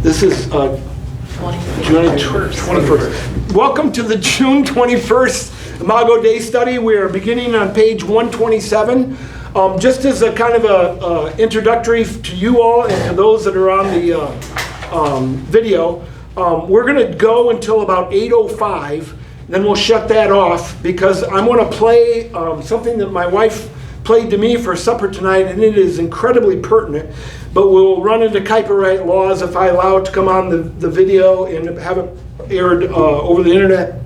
This is June 21st. Welcome to the June 21st Imago Dei study. We are beginning on page 127. Just as a kind of a introductory to you all and to those that are on the video, we're going to go until about 8:05. Then we'll shut that off because I want to play something that my wife played to me for supper tonight, and it is incredibly pertinent. But we'll run into copyright laws if I allow it to come on the video and have it aired over the internet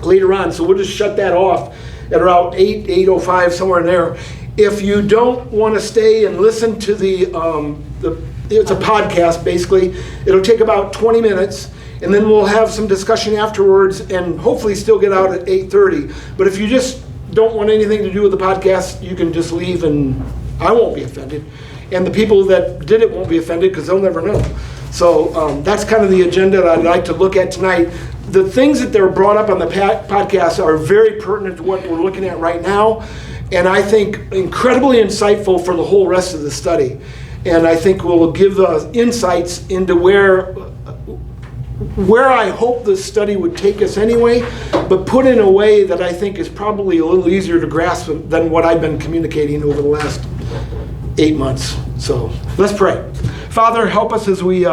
later on. So we'll just shut that off at around 8:05, somewhere in there. If you don't want to stay and listen to it's a podcast basically. It'll take about 20 minutes. And then we'll have some discussion afterwards and hopefully still get out at 8:30. But if you just don't want anything to do with the podcast, you can just leave and I won't be offended. And the people that did it won't be offended because they'll never know. So that's kind of the agenda that I'd like to look at tonight. The things that they're brought up on the podcast are very pertinent to what we're looking at right now. And I think incredibly insightful for the whole rest of the study. And I think will give us insights into where I hope this study would take us anyway, but put in a way that I think is probably a little easier to grasp than what I've been communicating over the last 8 months. So let's pray. Father, help us as we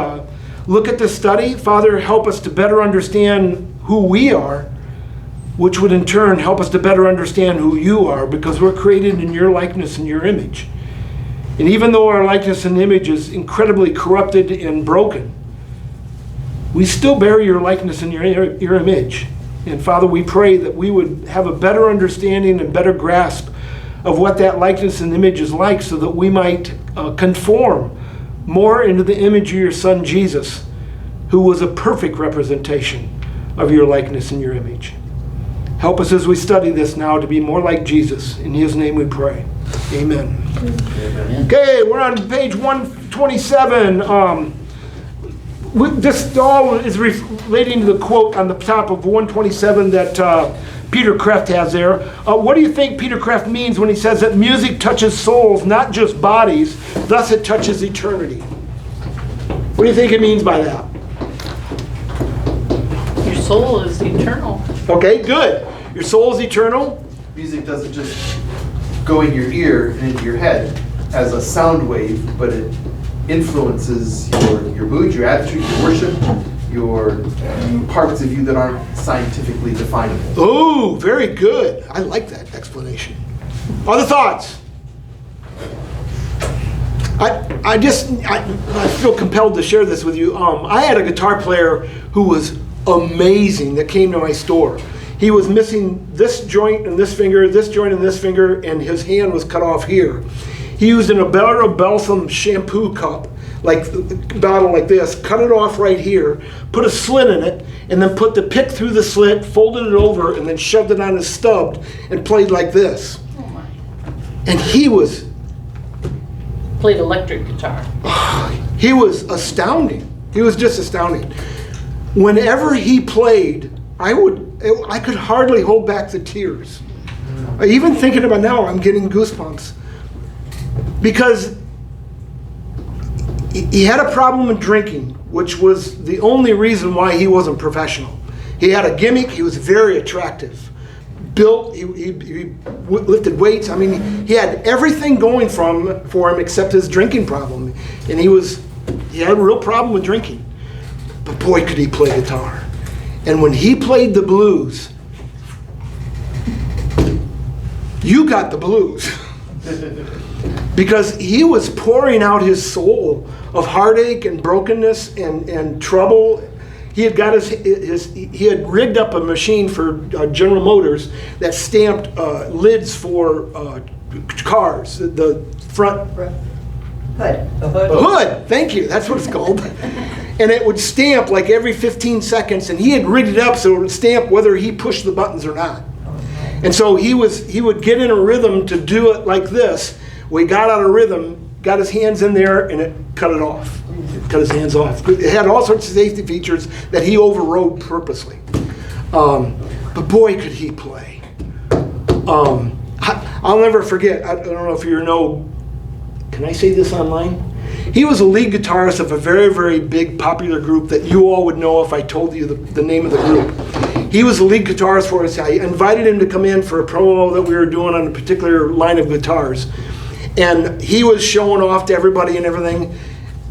look at this study. Father, help us to better understand who we are, which would in turn help us to better understand who you are, because we're created in your likeness and your image. And even though our likeness and image is incredibly corrupted and broken, we still bear your likeness and your image. And Father, we pray that we would have a better understanding and better grasp of what that likeness and image is like, so that we might conform more into the image of your Son, Jesus, who was a perfect representation of your likeness and your image. Help us as we study this now to be more like Jesus. In his name we pray. Amen. Amen. Okay, we're on page 127. This all is relating to the quote on the top of 127 that Peter Kreeft has there. What do you think Peter Kreeft means when he says that music touches souls, not just bodies, thus it touches eternity? What do you think it means by that? Your soul is eternal. Okay, good. Your soul is eternal. Music doesn't just go in your ear and into your head as a sound wave, but it influences your mood, your attitude, your worship, your parts of you that aren't scientifically definable. Oh, very good. I like that explanation. Other thoughts? I feel compelled to share this with you. I had a guitar player who was amazing that came to my store. He was missing this joint and this finger, this joint and this finger, and his hand was cut off here. He used an Alberta Balsam shampoo cup, like a bottle like this, cut it off right here, put a slit in it, and then put the pick through the slit, folded it over, and then shoved it on his stub and played like this. Oh my. And he was... Played electric guitar. He was astounding. He was just astounding. Whenever he played, I could hardly hold back the tears. Even thinking about now, I'm getting goosebumps. Because he had a problem with drinking, which was the only reason why he wasn't professional. He had a gimmick. He was very attractive. Built, he lifted weights. I mean, he had everything going for him except his drinking problem. And he had a real problem with drinking. But boy, could he play guitar. And when he played the blues, you got the blues. Because he was pouring out his soul of heartache and brokenness and trouble. He had got he had rigged up a machine for General Motors that stamped lids for cars. The front hood. A hood. Thank you. That's what it's called. And it would stamp like every 15 seconds, and he had rigged it up so it would stamp whether he pushed the buttons or not. And so he would get in a rhythm to do it like this. Well, he got out of rhythm, got his hands in there, and it cut it off. It cut his hands off. It had all sorts of safety features that he overrode purposely. But boy, could he play. I'll never forget, I don't know if you know, can I say this online? He was a lead guitarist of a very, very big popular group that you all would know if I told you the name of the group. He was the lead guitarist for us. I invited him to come in for a promo that we were doing on a particular line of guitars. And he was showing off to everybody and everything.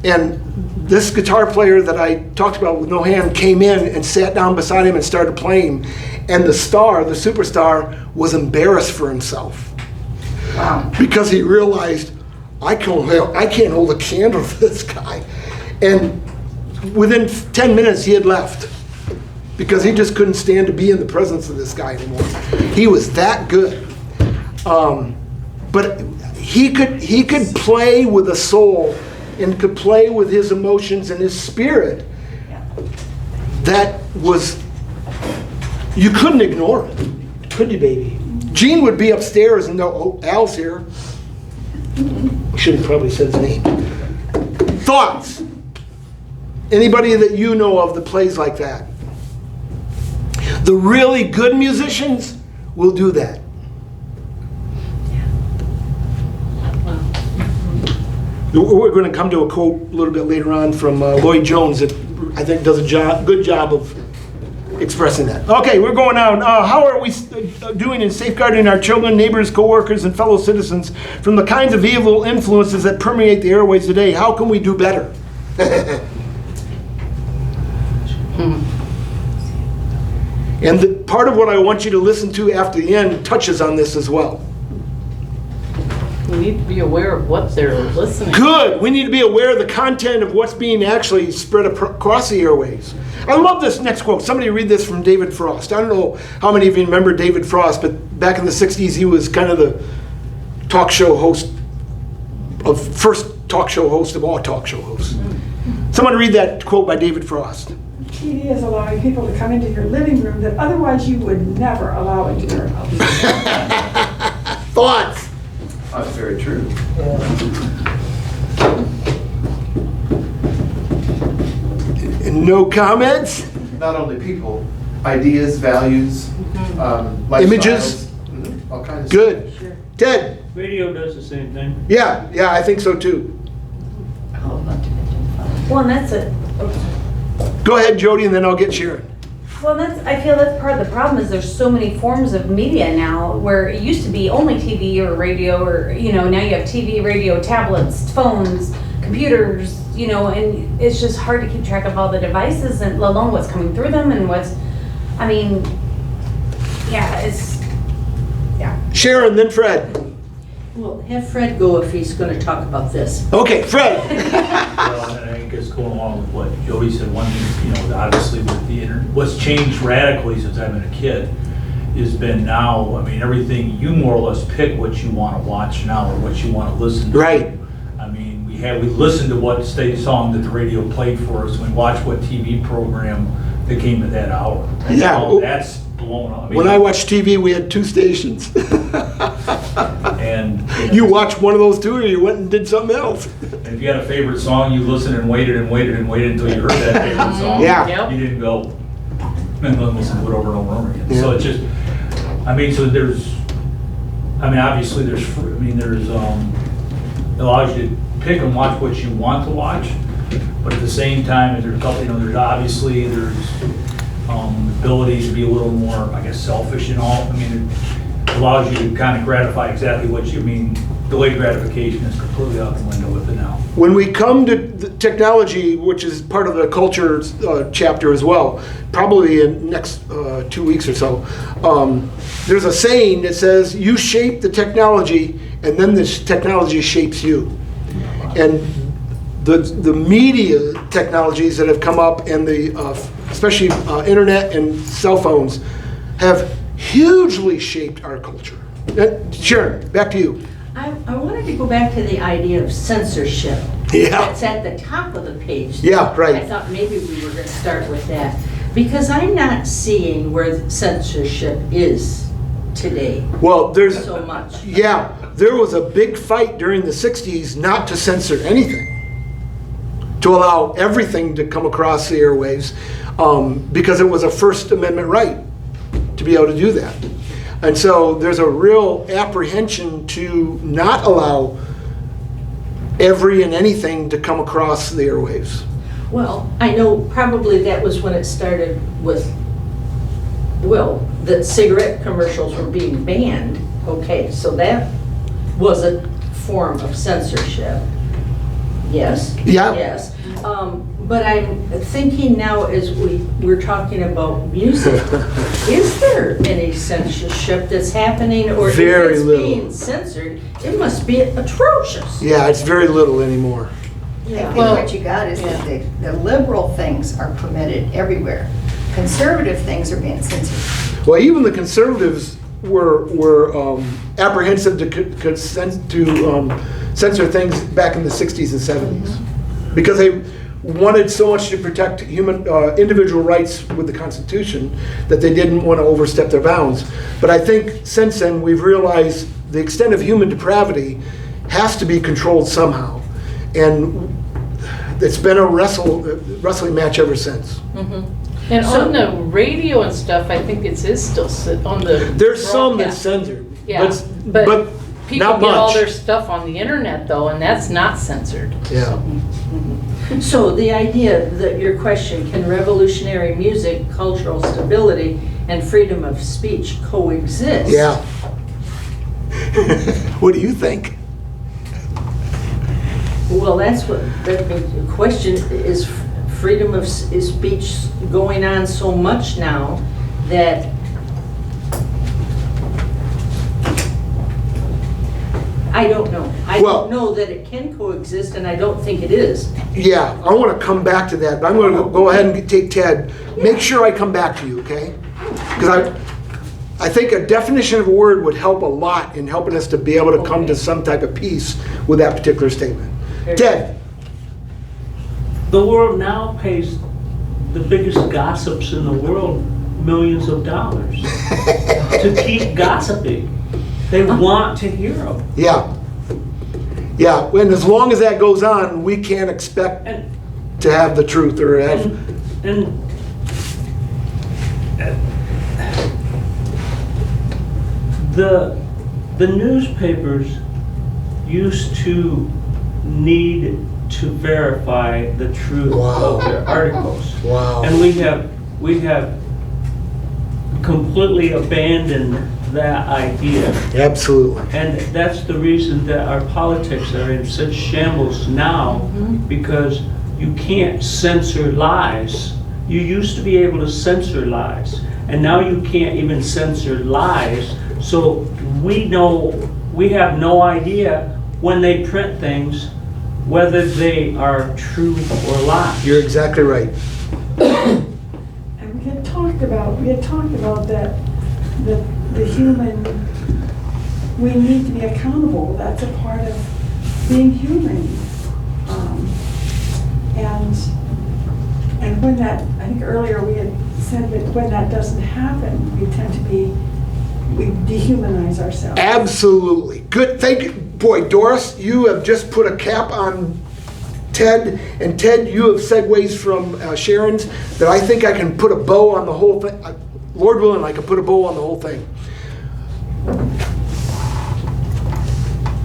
And this guitar player that I talked about with no hand came in and sat down beside him and started playing. And the superstar, was embarrassed for himself. Wow. Because he realized, I can't hold a candle for this guy. And within 10 minutes, he had left. Because he just couldn't stand to be in the presence of this guy anymore. He was that good. But he could play with a soul and could play with his emotions and his spirit. That was, you couldn't ignore it. Could you, baby? Gene would be upstairs and know, oh, Al's here. Should have probably said his name. Thoughts? Anybody that you know of that plays like that? The really good musicians will do that. We're going to come to a quote a little bit later on from Lloyd Jones that I think does a good job of expressing that. Okay, we're going on. How are we doing in safeguarding our children, neighbors, co-workers, and fellow citizens from the kinds of evil influences that permeate the airways today? How can we do better? And part of what I want you to listen to after the end touches on this as well. We need to be aware of what they're listening to. Good. We need to be aware of the content of what's being actually spread across the airways. I love this next quote. Somebody read this from David Frost. I don't know how many of you remember David Frost, but back in the 60s, he was kind of the talk show host first talk show host of all talk show hosts. Someone read that quote by David Frost. TV is allowing people to come into your living room that otherwise you would never allow into your house. Thoughts? That's very true. No comments? Not only people, ideas, values, lifestyles. Images? All kinds of Good. stuff. Ted? Radio does the same thing. Yeah, I think so too. Well, and that's it. Go ahead, Jody, and then I'll get Sharon. Well, I feel that's part of the problem is there's so many forms of media now where it used to be only TV or radio or, now you have TV, radio, tablets, phones, computers, and it's just hard to keep track of all the devices and let alone what's coming through them and Sharon, then Fred. Well, have Fred go if he's going to talk about this. Okay, Fred. Well, and I think it's going along with what Jody said. One thing, obviously with the internet, what's changed radically since I've been a kid has been now, everything, you more or less pick what you want to watch now or what you want to listen to. Right. We listened to what state song that the radio played for us. We watched what TV program that came at that hour. And now that's blown up. When I watched TV, we had 2 stations. And you watched one of those 2 or you went and did something else. And if you had a favorite song, you listened and waited and waited and waited until you heard that favorite song. Yeah. Yep. You didn't go and then listen to it over and over and over again. Yeah. So it's just, so there's, obviously there's, it allows you to pick and watch what you want to watch, but at the same time, there's a couple, there's obviously, there's ability to be a little more, selfish and all. It allows you to kind of gratify exactly what you delayed gratification is completely out the window with it now. When we come to the technology, which is part of the culture chapter as well, probably in next 2 weeks or so, there's a saying that says, you shape the technology and then this technology shapes you. And the media technologies that have come up and especially internet and cell phones have hugely shaped our culture. Sharon, back to you. I wanted to go back to the idea of censorship. Yeah. That's at the top of the page. Yeah, right. I thought maybe we were going to start with that. Because I'm not seeing where censorship is today. Well, there's so much. Yeah, there was a big fight during the 60s not to censor anything, to allow everything to come across the airwaves, because it was a First Amendment right to be able to do that. And so there's a real apprehension to not allow every and anything to come across the airwaves. Well, I know probably that was when it started with, well, that cigarette commercials were being banned. Okay, so that was a form of censorship. Yes? Yeah. Yes. But I'm thinking now as we're talking about music, is there any censorship that's happening? Or Very if it's little. being censored, it must be atrocious. Yeah, it's very little anymore. I think Well, what you got is that the liberal things are permitted everywhere. Conservative things are being censored. Well, even the conservatives were apprehensive to censor things back in the 60s and 70s because they wanted so much to protect human individual rights with the Constitution that they didn't want to overstep their bounds. But I think since then we've realized the extent of human depravity has to be controlled somehow, and it's been a wrestling match ever since. And on the radio and stuff, I think it is still on the. There's some that's broadcast. censored, Yeah, but people not get all much. their stuff on the internet though, and that's not censored. Yeah. So the idea that your question, can revolutionary music, cultural stability, and freedom of speech coexist? Yeah. What do you think? Well, that's what, the question is, freedom of speech going on so much now that I don't know. I Well- don't know that it can coexist, and I don't think it is. Yeah, I want to come back to that, but I'm going to go ahead and take Ted. Make sure I come back to you, okay? Because I think a definition of a word would help a lot in helping us to be able to come to some type of peace with that particular statement. Ted? The world now pays the biggest gossips in the world millions of dollars to keep gossiping. They want to hear them. Yeah. Yeah, and as long as that goes on, we can't expect And, to have the truth or have... and the newspapers used to need to verify the truth Wow. of their articles. Wow. And we have completely abandoned that idea. Absolutely. And that's the reason that our politics are in such shambles now, because you can't censor lies. You used to be able to censor lies, and now you can't even censor lies. So we have no idea when they print things whether they are true or lies. You're exactly right. And we had talked about that the human, we need to be accountable. That's a part of being human. And when that, I think earlier we had said that when that doesn't happen, we dehumanize ourselves. Absolutely. Good. Thank you. Boy, Doris, you have just put a cap on Ted. And Ted, you have segues from Sharon's that I think I can put a bow on the whole thing. Lord willing, I can put a bow on the whole thing.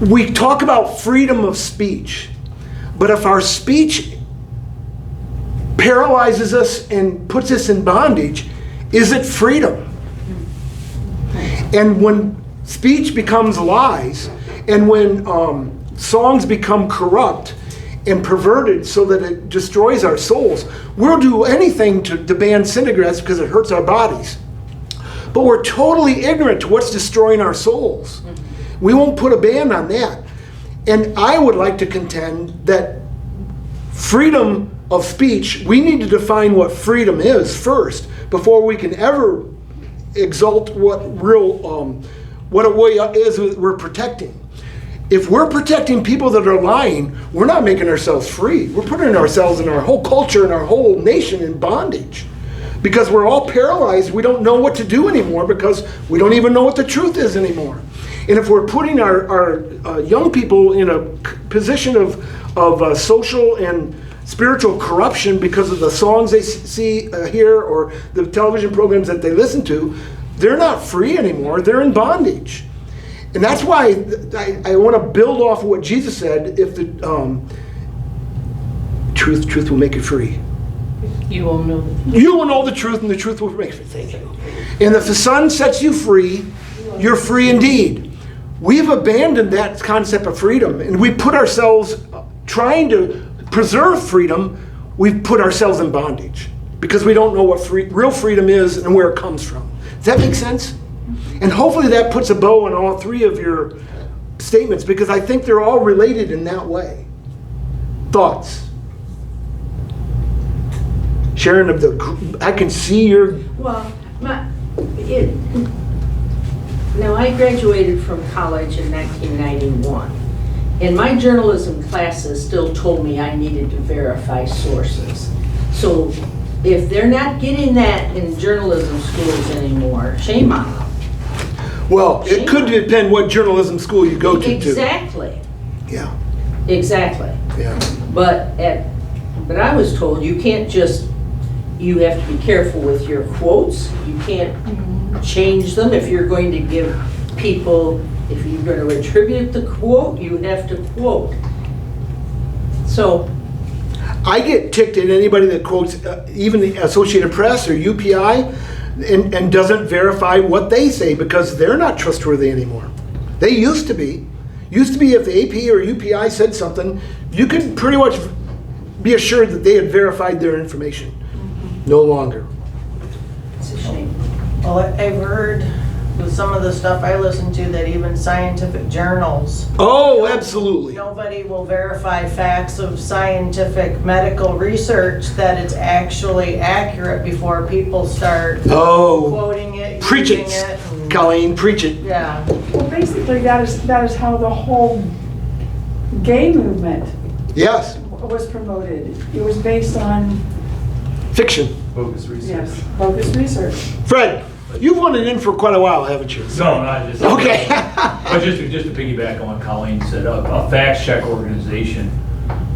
We talk about freedom of speech, but if our speech paralyzes us and puts us in bondage, is it freedom? And when speech becomes lies, and when songs become corrupt and perverted so that it destroys our souls, we'll do anything to ban cigarettes because it hurts our bodies. But we're totally ignorant to what's destroying our souls. We won't put a ban on that. And I would like to contend that freedom of speech, we need to define what freedom is first before we can ever exalt what it is we're protecting. If we're protecting people that are lying, we're not making ourselves free. We're putting ourselves and our whole culture and our whole nation in bondage. Because we're all paralyzed, we don't know what to do anymore because we don't even know what the truth is anymore. And if we're putting our young people in a position of social and spiritual corruption because of the songs they see, hear, or the television programs that they listen to, they're not free anymore, they're in bondage. And that's why I want to build off of what Jesus said, if the truth will make you free. You will know the You will know the truth, and the truth will make you free. And if the Son sets you free, you're free indeed. We've abandoned that concept of freedom, and we put ourselves, trying to preserve freedom, we've put ourselves in bondage because we don't know what real freedom is and where it comes from. Does that make sense? And hopefully that puts a bow on all three of your statements, because I think they're all related in that way. Thoughts? Sharon, I can see your... Well, now I graduated from college in 1991, and my journalism classes still told me I needed to verify sources. So if they're not getting that in journalism schools anymore, shame on them. Well, it could depend what journalism school you go to, too. Exactly. Yeah. Exactly. Yeah. But I was told you can't just, you have to be careful with your quotes. You can't change them if you're going to give people, if you're going to attribute the quote, you have to quote. So I get ticked at anybody that quotes even the Associated Press or UPI and doesn't verify what they say, because they're not trustworthy anymore. They used to be. Used to be if the AP or UPI said something, you could pretty much be assured that they had verified their information. No longer. it's a shame. Well, I've heard with some of the stuff I listen to that even scientific journals, Oh, absolutely. nobody will verify facts of scientific medical research that it's actually accurate before people start Oh, quoting it, preach using it, and- Colleen, preach it. Yeah. Well, basically, that is how the whole gay movement Yes, was promoted. It was based on, fiction. Bogus research. yes, bogus research. Fred, you've wanted in for quite a while, haven't you? No, not just. Okay. But just to piggyback on what Colleen said, a fact check organization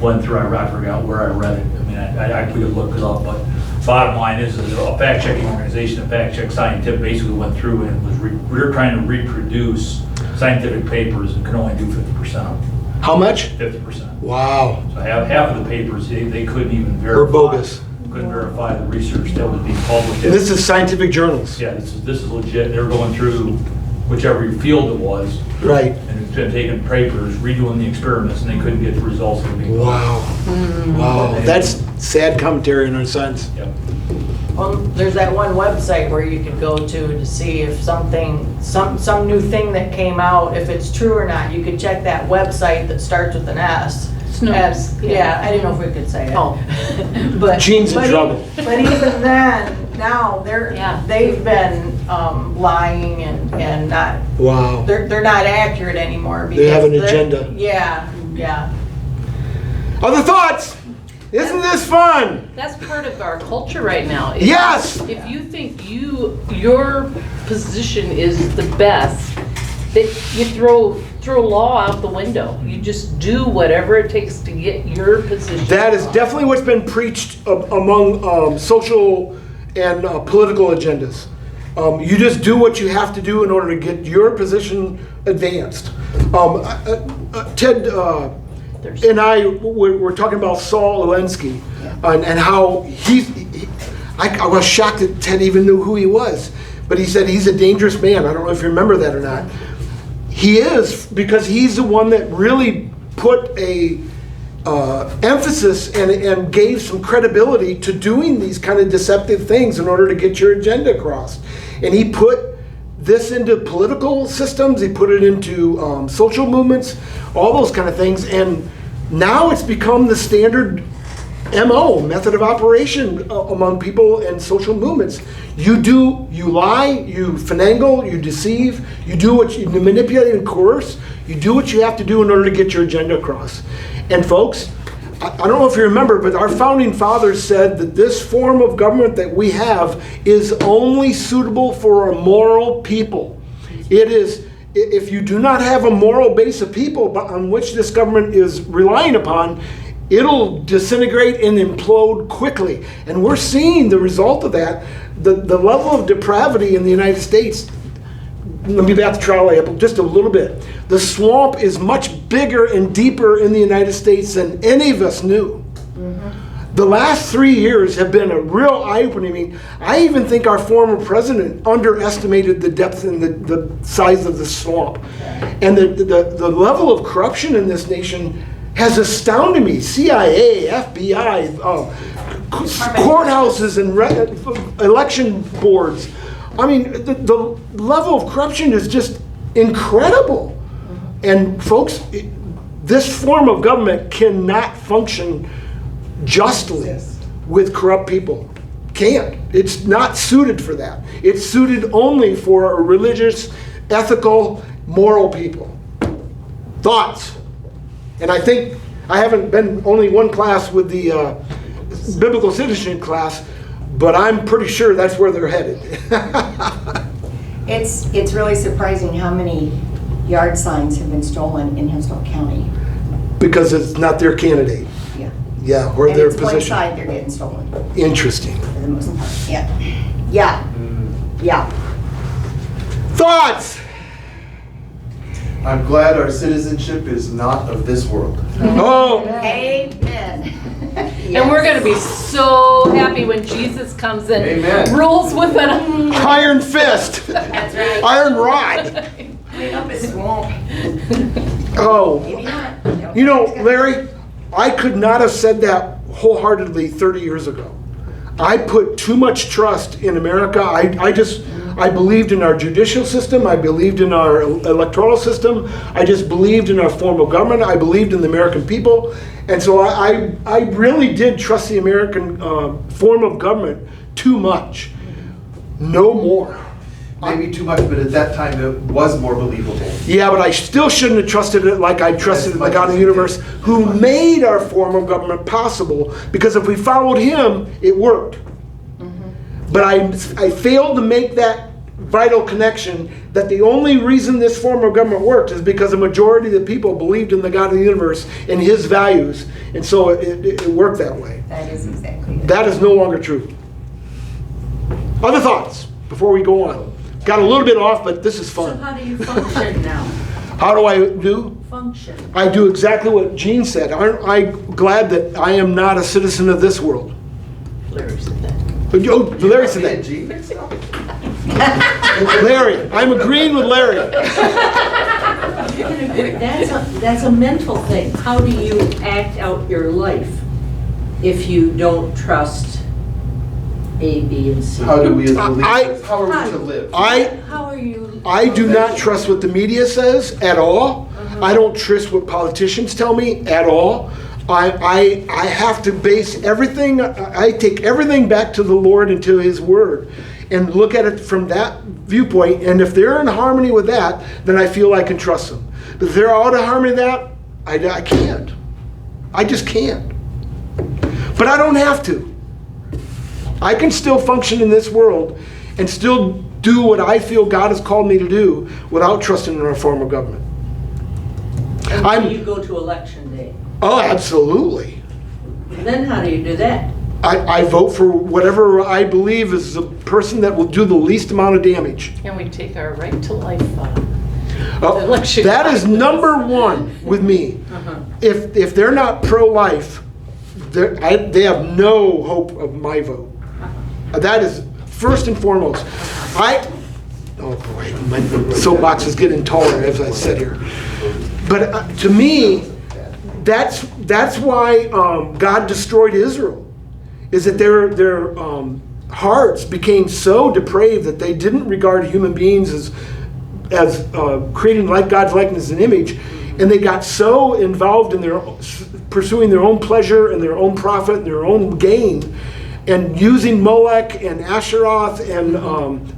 went through, I forgot where I read it. I mean, I could look it up, but bottom line is a fact checking organization, a fact check scientific basically went through and we're trying to reproduce scientific papers and could only do 50% of them. How much? 50%. Wow. So half of the papers, they couldn't even verify. Or bogus. Couldn't verify the research that was being published. And this is scientific journals. Yeah, this is legit. They were going through whichever field it was. Right. And taking papers, redoing the experiments, and they couldn't get the results that were being published. Wow. Wow. That's sad commentary on our science. Yep. Well, there's that one website where you could go to see if something, some new thing that came out, if it's true or not. You could check that website that starts with an S. Snopes. Yeah, I didn't know if we could say it. Oh. But Gene's in trouble. But even then, now Yeah. they've been lying and not, Wow. they're not accurate anymore. They have an because they're- agenda. Yeah, yeah. Other thoughts? Isn't this fun? That's part of our culture right now. Yes. If you think your position is the best, that you throw law out the window. You just do whatever it takes to get your position. That is definitely what's been preached among social and political agendas. You just do what you have to do in order to get your position advanced. Ted and I were talking about Saul Alinsky and how I was shocked that Ted even knew who he was. But he said he's a dangerous man. I don't know if you remember that or not. He is, because he's the one that really put a emphasis and gave some credibility to doing these kind of deceptive things in order to get your agenda across. And he put this into political systems, he put it into social movements, all those kind of things. And now it's become the standard MO, method of operation among people and social movements. You lie, you finagle, you deceive, you manipulate and coerce, you do what you have to do in order to get your agenda across. And folks, I don't know if you remember, but our founding fathers said that this form of government that we have is only suitable for a moral people. It is, if you do not have a moral base of people on which this government is relying upon, it'll disintegrate and implode quickly. And we're seeing the result of that. The level of depravity in the United States let me back to trial apple just a little bit. The swamp is much bigger and deeper in the United States than any of us knew. The last 3 years have been a real eye-opening. I mean, I even think our former president underestimated the depth and the size of the swamp. And the level of corruption in this nation has astounded me. CIA, FBI, courthouses and election boards. I mean, the level of corruption is just incredible. And folks, this form of government cannot function justly with corrupt people. Can't. It's not suited for that. It's suited only for a religious, ethical, moral people. Thoughts? And I think I haven't been only one class with the biblical citizenship class, but I'm pretty sure that's where they're headed. It's really surprising how many yard signs have been stolen in Hillsdale County. Because it's not their candidate. Yeah. Yeah, or And their it's one position. side they're getting stolen, Interesting. for the most part. Yeah. Yeah. Yeah. Thoughts? I'm glad our citizenship is not of this world. Oh, Amen. And we're gonna be so happy when Jesus comes and Amen. rules with an iron fist. That's right. Iron rod. Clean up his swamp. Oh, Maybe not. you know, Larry, I could not have said that wholeheartedly 30 years ago. I put too much trust in America. I believed in our judicial system. I believed in our electoral system. I just believed in our form of government. I believed in the American people. And so I really did trust the American form of government too much. No more. Maybe too much, but at that time it was more believable. Yeah, but I still shouldn't have trusted it like I trusted the God of the universe who made our form of government possible, because if we followed him, it worked. But I failed to make that vital connection that the only reason this form of government worked is because the majority of the people believed in the God of the universe and his values, and so it worked that way. That is exactly it. That is no longer true. Other thoughts before we go on? Got a little bit off, but this is So fun. how do you function now? How do I do? Function. I do exactly what Gene said. Aren't I glad that I am not a citizen of this world? Larry said that. Oh, Larry said that. Gene? Larry, I'm agreeing with Larry. That's a mental thing. How do you act out your life if you don't trust A, B, and C? How do we as believers, how are we to live? How are you? I do not trust what the media says at all. I don't trust what politicians tell me at all. I have to base everything, I take everything back to the Lord and to his word and look at it from that viewpoint. And if they're in harmony with that, then I feel I can trust them. But if they're out of harmony with that, I can't. I just can't. But I don't have to. I can still function in this world and still do what I feel God has called me to do without trusting in our form of government. And when you go to election day, Oh, absolutely. then how do you do that? I vote for whatever I believe is the person that will do the least amount of damage. Can we take our right to life Oh, election? that is number one with me. If they're not pro-life, they have no hope of my vote. That is first and foremost. Oh boy, my soapbox is getting taller as I sit here. But to me, that's why God destroyed Israel. Is that their hearts became so depraved that they didn't regard human beings as creating like God's likeness and image, and they got so involved in pursuing their own pleasure and their own profit and their own gain, and using Molech and Asheroth and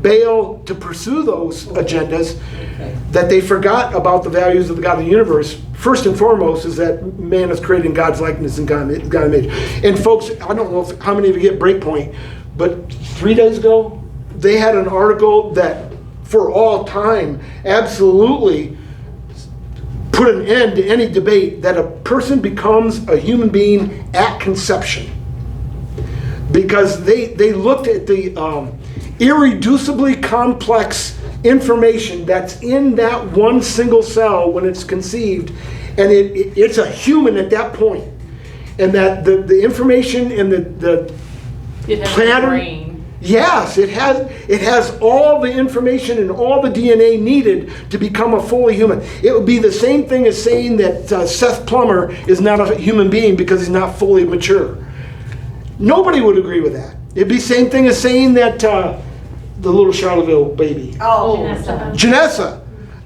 Baal to pursue those agendas, that they forgot about the values of the God of the universe. First and foremost is that man is created in God's likeness and God image. And folks, I don't know how many of you get Breakpoint, but 3 days ago, they had an article that for all time absolutely put an end to any debate that a person becomes a human being at conception. Because they looked at the irreducibly complex information that's in that one single cell when it's conceived, and it's a human at that point. And that the information and the It has a pattern, brain. yes, it has all the information and all the DNA needed to become a fully human. It would be the same thing as saying that Seth Plummer is not a human being because he's not fully mature. Nobody would agree with that. It'd be the same thing as saying that the little Charlottesville baby, Janessa,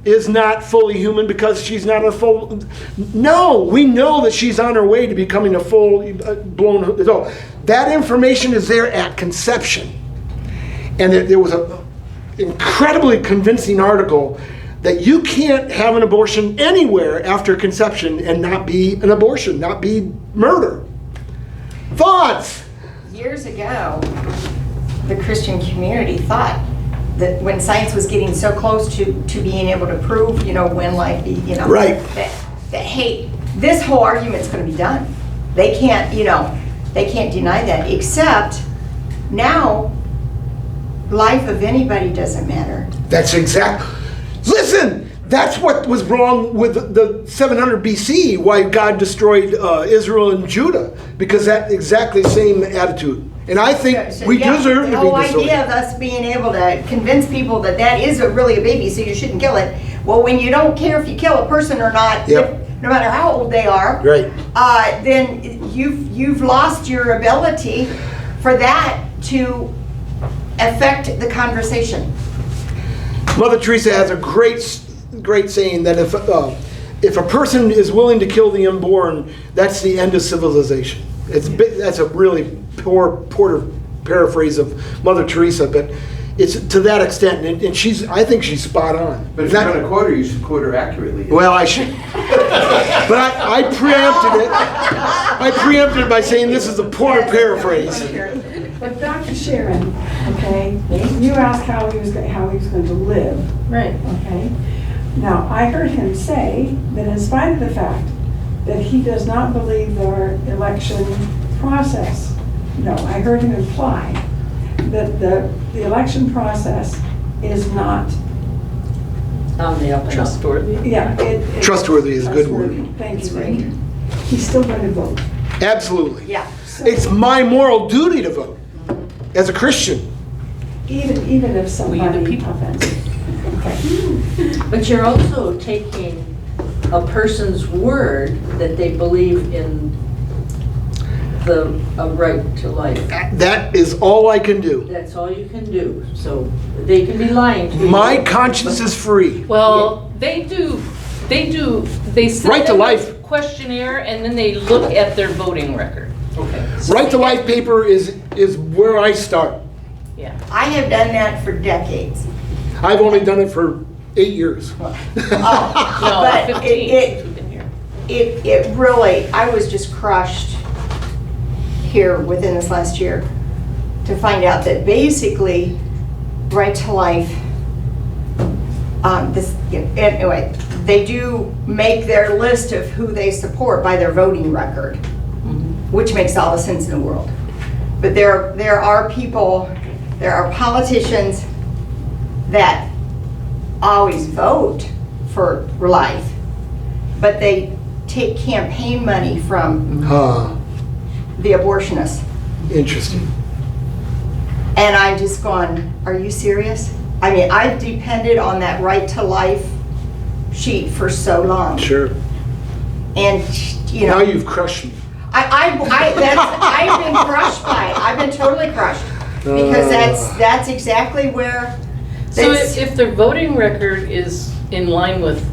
is not fully human because she's not a full. No, we know that she's on her way to becoming a full blown adult. That information is there at conception. And there was an incredibly convincing article that you can't have an abortion anywhere after conception and not be an abortion, not be murder. Thoughts? Years ago, the Christian community thought that when science was getting so close to being able to prove, when life, Right. that hey, this whole argument's going to be done. They can't, they can't deny that. Except now, life of anybody doesn't matter. That's exact. Listen, that's what was wrong with the 700 BC, why God destroyed Israel and Judah, because that exactly same attitude. And I think we deserve to be the whole destroyed. idea of us being able to convince people that is really a baby, so you shouldn't kill it. Well, when you don't care if you kill a person or not, Yep. no matter how old they are, Right. Then you've lost your ability for that to affect the conversation. Mother Teresa has a great saying that if a person is willing to kill the unborn, that's the end of civilization. That's a really poor paraphrase of Mother Teresa, but it's to that extent, and I think she's spot on. But if you're going to quote her, you should quote her accurately. Well, I should. But I preempted it. I preempted it by saying this is a poor paraphrase. But Dr. Sharon, okay, you asked how he was going to live. Right. Okay. Now, I heard him say that in spite of the fact that he does not believe our election process, no, I heard him imply that the election process is not On the up and up. Trustworthy. Yeah. Trustworthy is a good word. Thank you, Victor. He's still going to vote. Absolutely. Yeah. It's my moral duty to vote as a Christian. Even if somebody the people. offensive. Okay. But you're also taking a person's word that they believe in a right to life. That is all I can do. That's all you can do. So they can be lying to you. My conscience is free. Well, they send Right to them a life. questionnaire and then they look at their voting record. Okay. Right to life paper is where I start. Yeah. I have done that for decades. I've only done it for 8 years. No, But 15 it- since we've been here. It really, I was just crushed here within this last year to find out that basically right to life, anyway, they do make their list of who they support by their voting record, which makes all the sense in the world. But there are people, there are politicians that always vote for life, but they take campaign money from the abortionists. Interesting. And I'm just going, are you serious? I mean, I've depended on that right to life sheet for so long. Sure. And, Now you've crushed me. I've been crushed by it. I've been totally crushed. Because that's exactly where. So if their voting record is in line with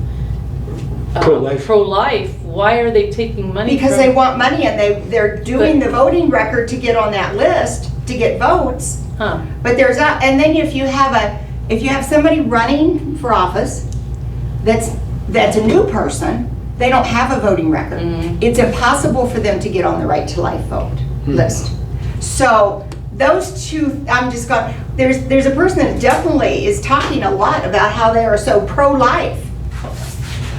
pro-life, why are they taking money Because from? they want money and they're doing the voting record to get on that list, to get votes. Huh. But and then if you have somebody running for office that's a new person, they don't have a voting record. Mm-hmm. It's impossible for them to get on the right to life vote list. So those two, I'm just going, there's a person that definitely is talking a lot about how they are so pro-life.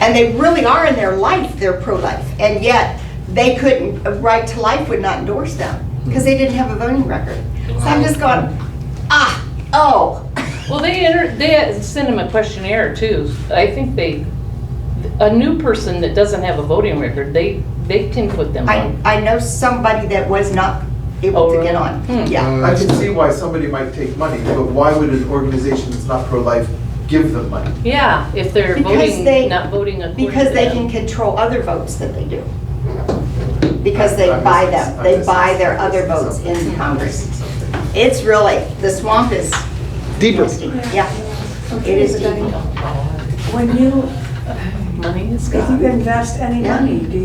And they really are in their life, they're pro-life. And yet they couldn't, right to life would not endorse them because they didn't have a voting record. So I'm just going, Well, they sent him a questionnaire too. I think a new person that doesn't have a voting record, they can put them on. I know somebody that was not able Oh, to get really? on. Yeah. I can see why somebody might take money, but why would an organization that's not pro-life give them money? Yeah, if they're Because they- not voting according to Because they them. can control other votes that they do. Because they I'm buy missing- them, I'm they missing buy their something. other votes in I'm Congress. missing something. It's really, the swamp is Deeper. nasty. Yeah, it is deep. When you, Money is if you gone. invest any Yeah. money, do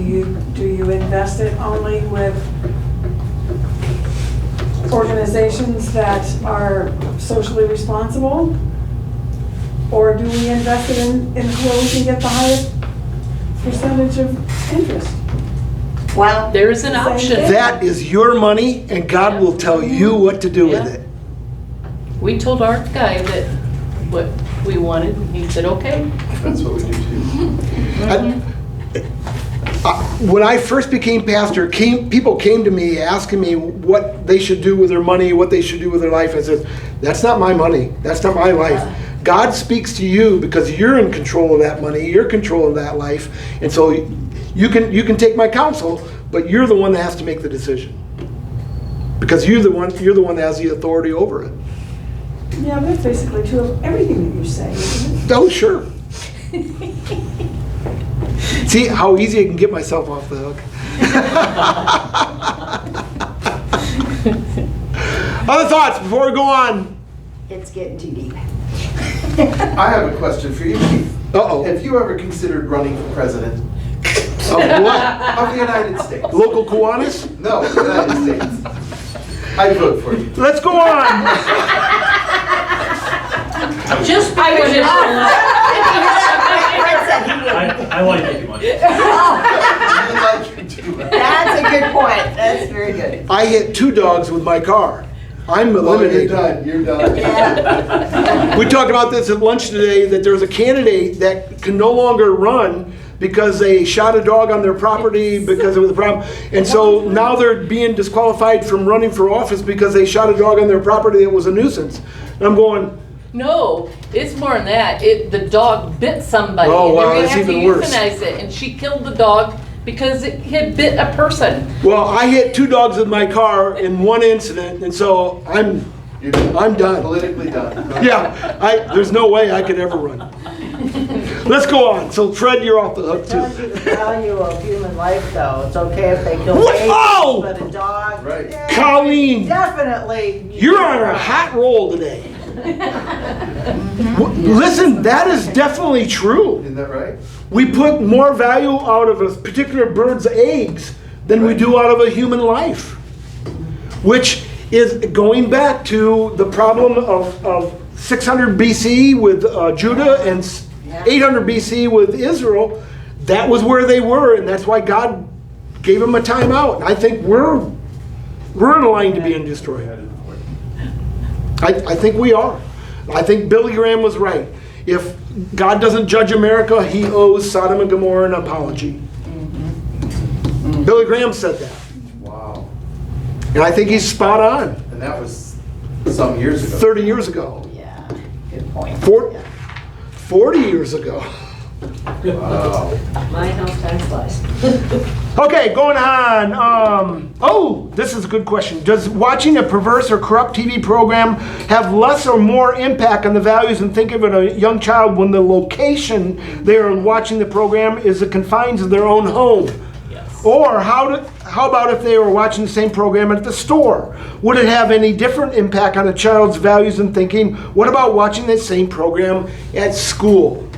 you invest it only with organizations that are socially responsible? Or do we invest it in where we can get the highest percentage of interest? Well, There's an option. That is your money, and God will tell you what to do with Yeah. it. We told our guy that what we wanted, and he said, okay. That's what we do too. When I first became pastor, people came to me asking me what they should do with their money, what they should do with their life. I said, that's not my money. That's not my life. God speaks to you because you're in control of that money. You're in control of that life. And so you can take my counsel, but you're the one that has to make the decision. Because you're the one that has the authority over it. Yeah, that's basically true of everything that you say, isn't it? Oh, sure. See how easy I can get myself off the hook. Other thoughts before we go on? it's getting too deep. I have a question for you, Keith. Uh-oh. Have you ever considered running for president Of what? of the United States? Local Kiwanis? No, the United States. I'd vote for you. Let's go on. Just because I like making money. You'd like to do it. That's a good point. That's very good. I hit 2 dogs with my car. I'm Well, you're eliminated. done, you're done. Yeah. We talked about this at lunch today, that there's a candidate that can no longer run because they shot a dog on their property because it was a problem. And so now they're being disqualified from running for office because they shot a dog on their property that was a nuisance. And I'm going, No, it's more than that. The dog bit somebody. Oh, wow, and that's they're gonna even worse. have to euthanize it, and she killed the dog because it had bit a person. well, I hit 2 dogs with my car in one incident, and so You're done. I'm done. Politically done. Yeah, there's no way I could ever run. Let's go on. So Fred, you're off the hook Tells too. you the value of human life, though. It's okay if they kill What? babies, Oh! but a dog. Right. yeah, Colleen, Definitely. you're on a hot roll today. Listen, that is definitely true. Isn't that right? We put more value out of a particular bird's eggs than we do out of a human life, which is going back to the problem of 600 BC with Judah and 800 BC with Israel. That was where they were, and that's why God gave them a timeout. And I think we're in a line to being destroyed. I think we are. I think Billy Graham was right. If God doesn't judge America, he owes Sodom and Gomorrah an apology. Billy Graham said that. Wow. And I think he's spot on. And that was some years ago. 30 years ago. Yeah, good point. 40 years ago. Wow. My house time flies. Okay, going on. Oh, this is a good question. Does watching a perverse or corrupt TV program have less or more impact on the values and thinking of a young child when the location they are watching the program is the confines of their own home? Yes. Or how about if they were watching the same program at the store? Would it have any different impact on a child's values and thinking? What about watching the same program at school?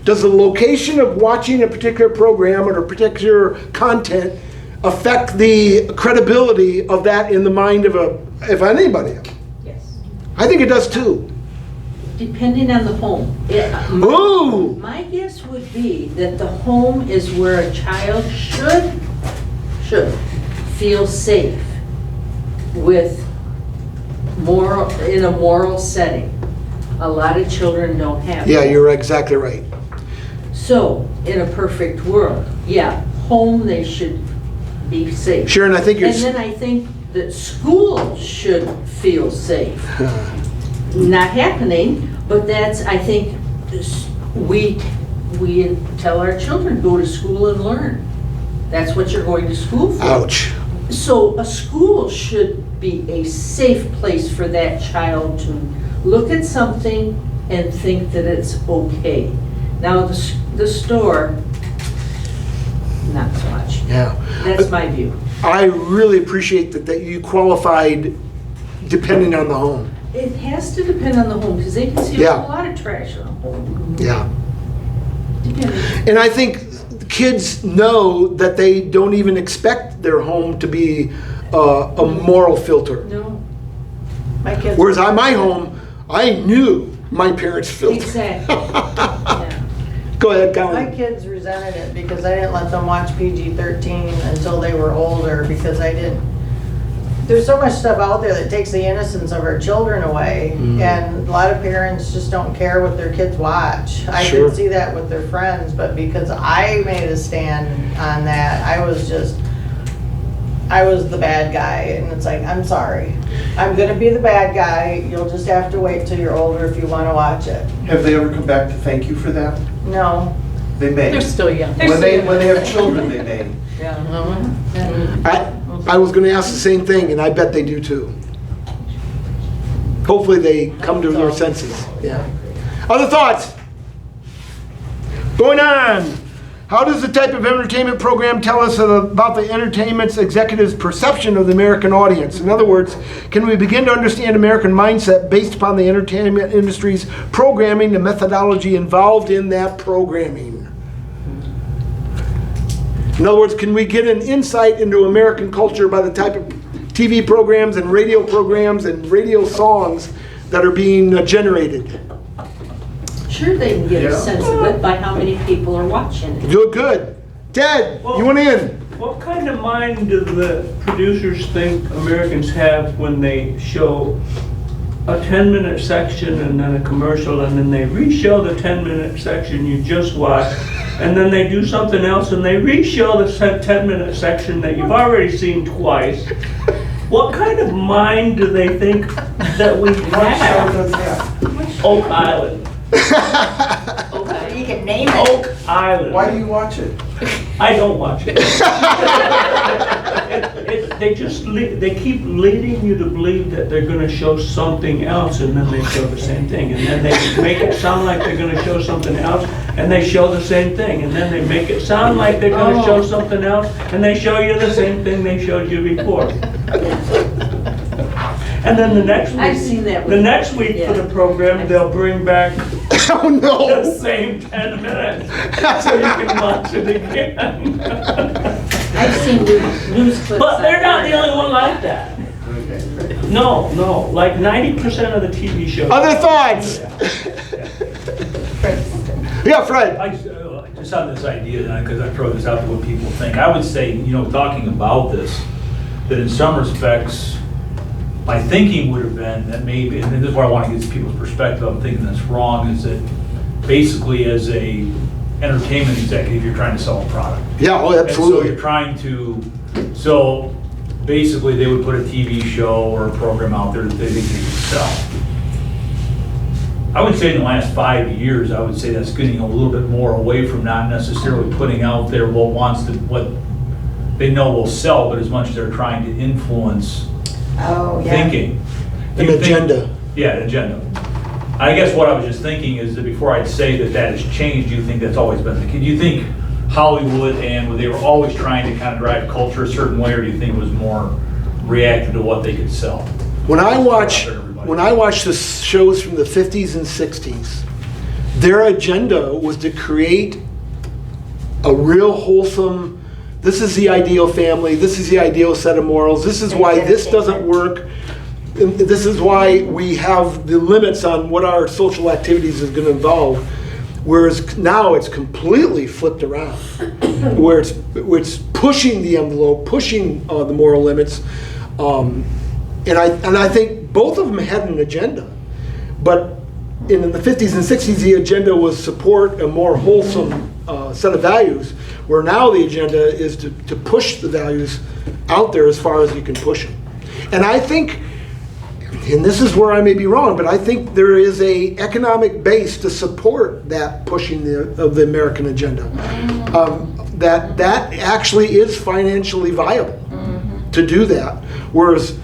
Does the location of watching a particular program or a particular content affect the credibility of that in the mind of anybody? Yes. I think it does too. Depending on the home. Ooh! My guess would be that the home is where a child should feel safe with in a moral setting. A lot of children don't have Yeah, that. you're exactly right. So, in a perfect world, yeah, home they should be safe. Sharon, I think you're... And then I think that schools should feel safe. not happening, but that's, I think, we tell our children, go to school and learn. That's what you're going to school for. Ouch. So a school should be a safe place for that child to look at something and think that it's okay. Now, the store, not so much. Yeah. That's my view. I really appreciate that you qualified depending on the home. It has to depend on the home, because they can see a Yeah. whole lot of trash in a home. Yeah. Depending. And I think kids know that they don't even expect their home to be a moral filter. No, My kids. Whereas on my home, I knew my parents' filter. exactly. Yeah. Go ahead, My Colin. kids resented it because I didn't let them watch PG-13 until they were older, because I didn't. There's so much stuff out there that takes the innocence of our children away, and a lot of parents just don't care what their kids watch. I Sure. could see that with their friends, but because I made a stand on that, I was the bad guy, and it's like, I'm sorry. I'm gonna be the bad guy, you'll just have to wait till you're older if you wanna watch it. Have they ever come back to thank you for that? No. They may. They're still young. When they have children, they may. Yeah. I was gonna ask the same thing, and I bet they do too. Hopefully they come to their senses, yeah. Other thoughts? Going on. How does the type of entertainment program tell us about the entertainment's executive's perception of the American audience? In other words, can we begin to understand American mindset based upon the entertainment industry's programming, the methodology involved in that programming? In other words, can we get an insight into American culture by the type of TV programs and radio songs that are being generated? Sure, they can get a Yeah. sense of it by how many people are watching it. Good. Ted, you went in. What kind of mind do the producers think Americans have when they show a 10-minute section and then a commercial, and then they re-show the 10-minute section you just watched, and then they do something else and they re-show the 10-minute section that you've already seen twice? What kind of mind do they think that we have? Oak Island. You can name it. Oak Island. Why do you watch it? I don't watch it. They keep leading you to believe that they're going to show something else, and then they show the same thing, and then they make it sound like they're going to show something else, and they show the same thing, and then they make it sound like they're going to show something else, and they show you the same thing they showed you before. And then the next week, I've seen that. the next week for the program, they'll bring back Oh, no. the same 10 minutes, so you can watch it again. I've seen news clips. But they're not the only one like that. No, like 90% of the TV shows. Other thoughts? Yeah, Fred. Just on this idea, because I throw this out to what people think, I would say, talking about this, that in some respects, my thinking would have been that maybe, and this is where I want to get people's perspective, I'm thinking that's wrong, is that basically as a entertainment executive, you're trying to sell a product. Yeah, oh, And so absolutely. you're trying to, so basically they would put a TV show or a program out there that they think they could sell. I would say in the last 5 years, I would say that's getting a little bit more away from not necessarily putting out there what they know will sell, but as much as they're trying to influence Oh, yeah. thinking. An agenda. Yeah, an agenda. I guess what I was just thinking is that before I'd say that has changed, do you think that's always been the case? Do you think Hollywood and they were always trying to kind of drive culture a certain way, or do you think it was more reactive to what they could sell? When I watch the shows from the 50s and 60s, their agenda was to create a real wholesome, this is the ideal family, this is the ideal set of morals, this is why this doesn't work, and this is why we have the limits on what our social activities is going to involve. Whereas now it's completely flipped around, where it's pushing the envelope, pushing the moral limits, and I think both of them had an agenda, but in the 50s and 60s the agenda was support a more wholesome set of values, where now the agenda is to push the values out there as far as you can push them. And I think and this is where I may be wrong, but I think there is a economic base to support that pushing of the American agenda. That actually is financially viable to do that. Whereas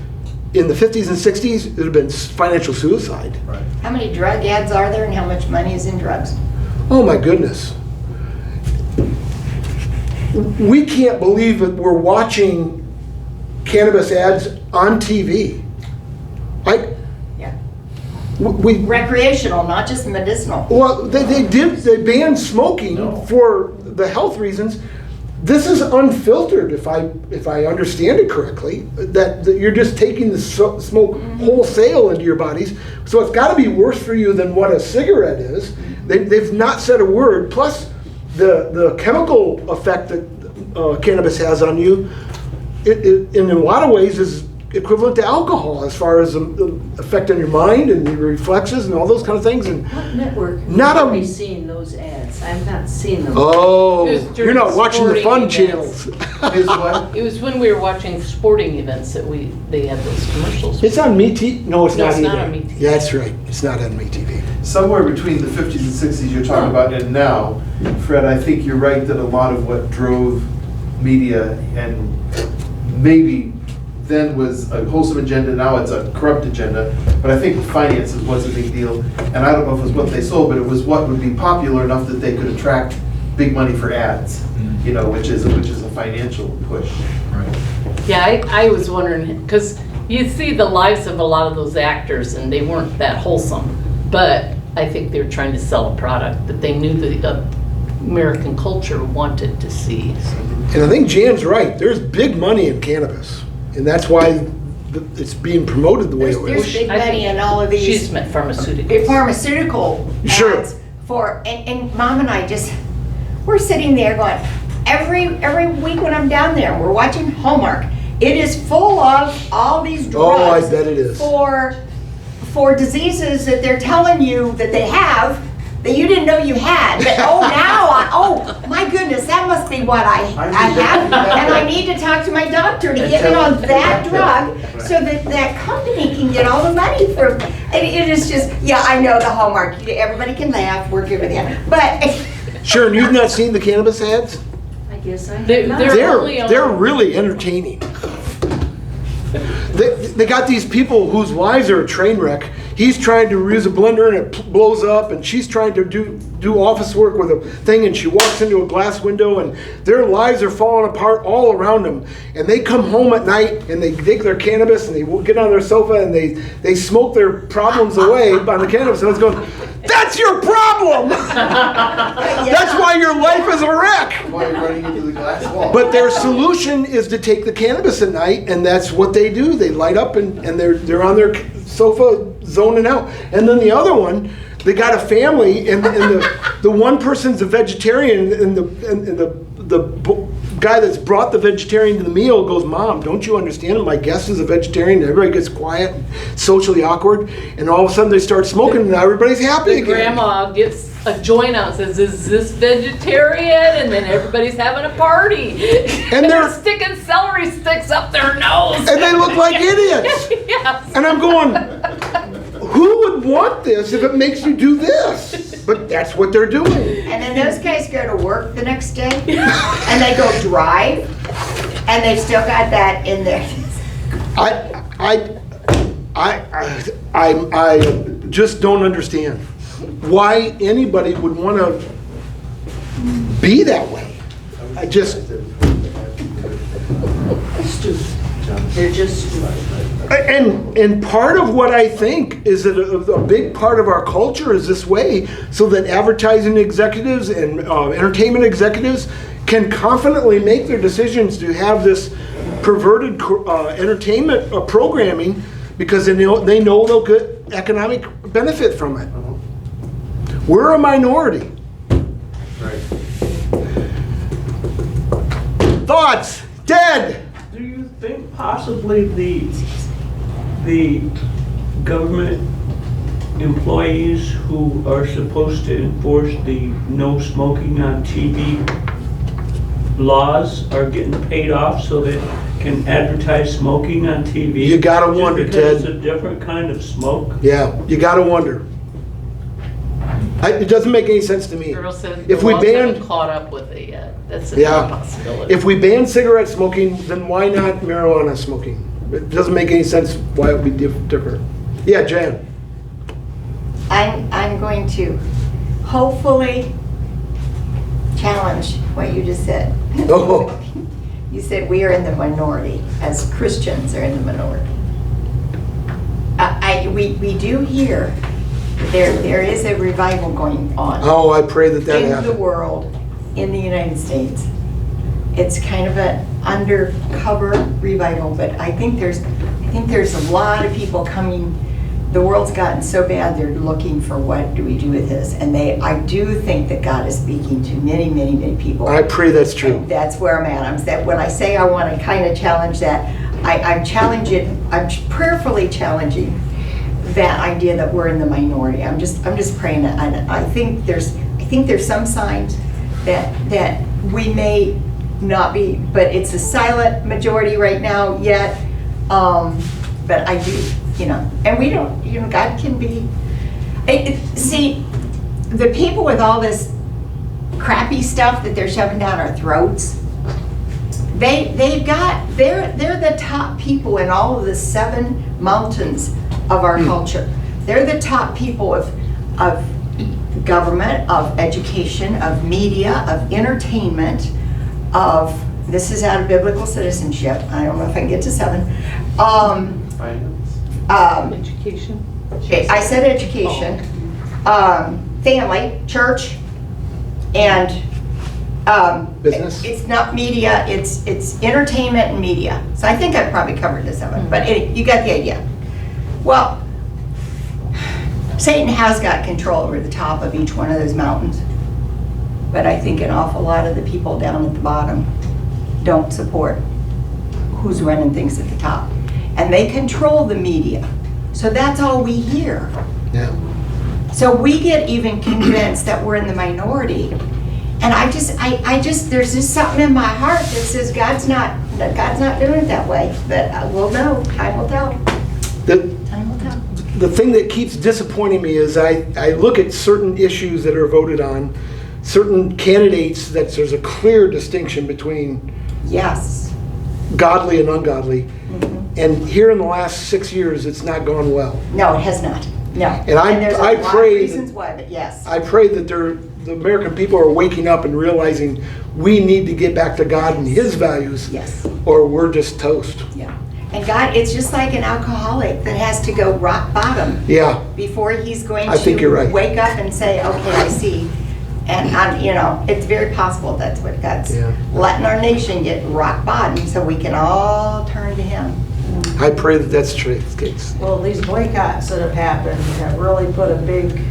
in the 50s and 60s, it would have been financial suicide. Right. How many drug ads are there and how much money is in drugs? Oh my goodness. We can't believe that we're watching cannabis ads on TV. Yeah. We Recreational, not just medicinal. Well, they banned smoking for the health reasons. This is unfiltered, if I understand it correctly, that you're just taking the smoke wholesale into your bodies. So it's got to be worse for you than what a cigarette is. They've not said a word. Plus, the chemical effect that cannabis has on you, in a lot of ways, is equivalent to alcohol as far as the effect on your mind and your reflexes and all those kind of things. And What network Not are a- we seeing those ads? I've not seen them. oh, It was you're not watching the fun sporting events. channels. Is what? It was when we were watching sporting events that they had those commercials. It's on MeTV. No, it's No, not it's either. not on MeTV. Yeah, that's right. It's not on MeTV. Somewhere between the 50s and 60s you're talking about and now, Fred, I think you're right that a lot of what drove media and maybe then was a wholesome agenda, now it's a corrupt agenda, but I think finances was a big deal. And I don't know if it was what they sold, but it was what would be popular enough that they could attract big money for ads, you know, which is a financial push. Yeah, I was wondering, because you see the lives of a lot of those actors and they weren't that wholesome, but I think they were trying to sell a product that they knew the American culture wanted to see. And I think Jan's right. There's big money in cannabis. And that's why it's being promoted the way it There's is. big I money think in all of these. She's meant pharmaceuticals. Pharmaceutical Sure. ads for, and Mom and I we're sitting there going, every week when I'm down there, we're watching Hallmark. It is full of all these drugs. Oh, I bet it is. For diseases that they're telling you that they have, that you didn't know you had. But oh my goodness, that must be what I have. And I need to talk to my doctor to get me on that drug so that company can get all the money for it. It is just, yeah, I know the Hallmark. Everybody can laugh, we're good with you. But Sharon, you've not seen the cannabis ads? I guess I They're- have not. they're- only on- They're really entertaining. They got these people whose lives are a train wreck. He's trying to use a blender and it blows up, and she's trying to do office work with a thing, and she walks into a glass window, and their lives are falling apart all around them. And they come home at night and they take their cannabis and they get on their sofa and they smoke their problems away on the cannabis. And I was going, that's your problem. That's why your life is a wreck. While you're running into the glass wall. But their solution is to take the cannabis at night, and that's what they do. They light up and they're on their sofa zoning out. And then the other one, they got a family, and the one person's a vegetarian, and the guy that's brought the vegetarian to the meal goes, Mom, don't you understand? My guest is a vegetarian. And everybody gets quiet and socially awkward, and all of a sudden they start smoking, and now everybody's happy The again. grandma gets a joint out and says, is this vegetarian? And then everybody's having a party. And they're- they're sticking celery sticks up their nose. And they look like idiots. Yes. And I'm going, who would want this if it makes you do this? But that's what they're doing. And then those guys go to work the next day, and they go drive, and they've still got that in there. I just don't understand why anybody would want to be that way. I just, Stupid. They're just stupid. and part of what I think is that a big part of our culture is this way, so that advertising executives and entertainment executives can confidently make their decisions to have this perverted entertainment programming, because they know they'll get economic benefit from it. We're a minority. Right. Thoughts? Ted? Do you think possibly the government employees who are supposed to enforce the no smoking on TV laws are getting paid off so that can advertise smoking on TV. You gotta wonder, just because Ted. It's a different kind of smoke. Yeah, you gotta wonder. It doesn't make any sense to me. Earl said If the we laws haven't ban, caught up with it yet. That's Yeah. another possibility. if we ban cigarette smoking, then why not marijuana smoking? It doesn't make any sense why it would be different. Yeah, Jan? I'm going to hopefully challenge what you just said. Oh. You said we are in the minority, as Christians are in the minority. We do hear there is a revival going on Oh, I pray that in the happens. world, in the United States. It's kind of an undercover revival, but I think there's a lot of people coming. The world's gotten so bad, they're looking for what do we do with this, and I do think that God is speaking to many, many, many people. I pray that's true. And that's where I'm at. When I say I want to kind of challenge that, I'm prayerfully challenging that idea that we're in the minority. I'm just praying that, and I think there's some signs that we may not be, but it's a silent majority right now yet. But I do, and we don't, God can be. See, the people with all this crappy stuff that they're shoving down our throats, they're the top people in all of the 7 mountains of our culture. They're the top people of government, of education, of media, of entertainment, this is out of biblical citizenship. I don't know if I can get to 7. Education? I said education, family, church, and Business? It's not media, it's entertainment and media. So I think I've probably covered the 7, but you got the idea. Well, Satan has got control over the top of each one of those mountains. But I think an awful lot of the people down at the bottom don't support who's running things at the top. And they control the media. So that's all we hear. Yeah. So we get even convinced that we're in the minority. And I just, there's just something in my heart that says God's not doing it that way. But we'll know. Time will tell. Time will tell. The thing that keeps disappointing me is I look at certain issues that are voted on, certain candidates that there's a clear distinction between Yes. godly and ungodly. And here in the last 6 years, it's not gone well. No, it has not. No. And there's a I lot pray of reasons why, but yes. I pray that the American people are waking up and realizing we need to get back to God and His values, Yes. or we're just toast. Yeah. And God, it's just like an alcoholic that has to go rock bottom Yeah, before he's going I think you're to right. wake up and say, okay, I see. And it's very possible that's what God's Yeah. letting our nation get rock bottom so we can all turn to Him. I pray that that's true, case. Well, these boycotts that have happened have really put a big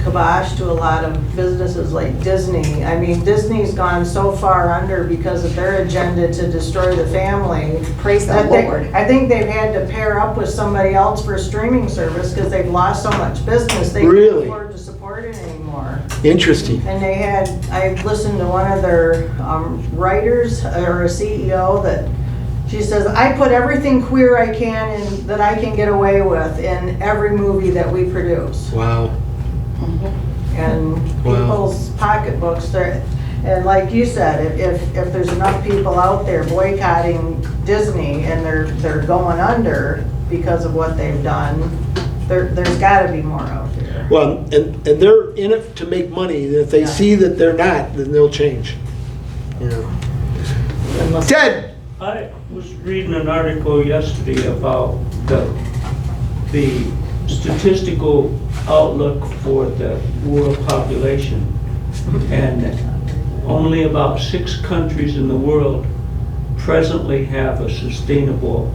kibosh to a lot of businesses like Disney. I mean, Disney's gone so far under because of their agenda to destroy the family. Praise the that Lord. I think they've had to pair up with somebody else for a streaming service because they've lost so much business. They Really? can't afford to support it anymore. Interesting. And I listened to one of their writers or a CEO that she says, I put everything queer I can in that I can get away with in every movie that we produce. Wow. And Wow. people's pocketbooks, and like you said, if there's enough people out there boycotting Disney and they're going under because of what they've done, there's gotta be more out there. Well, and they're in it to make money. And if they Yeah. see that they're not, then they'll change. Unless- Ted! I was reading an article yesterday about the statistical outlook for the world population. And only about 6 countries in the world presently have a sustainable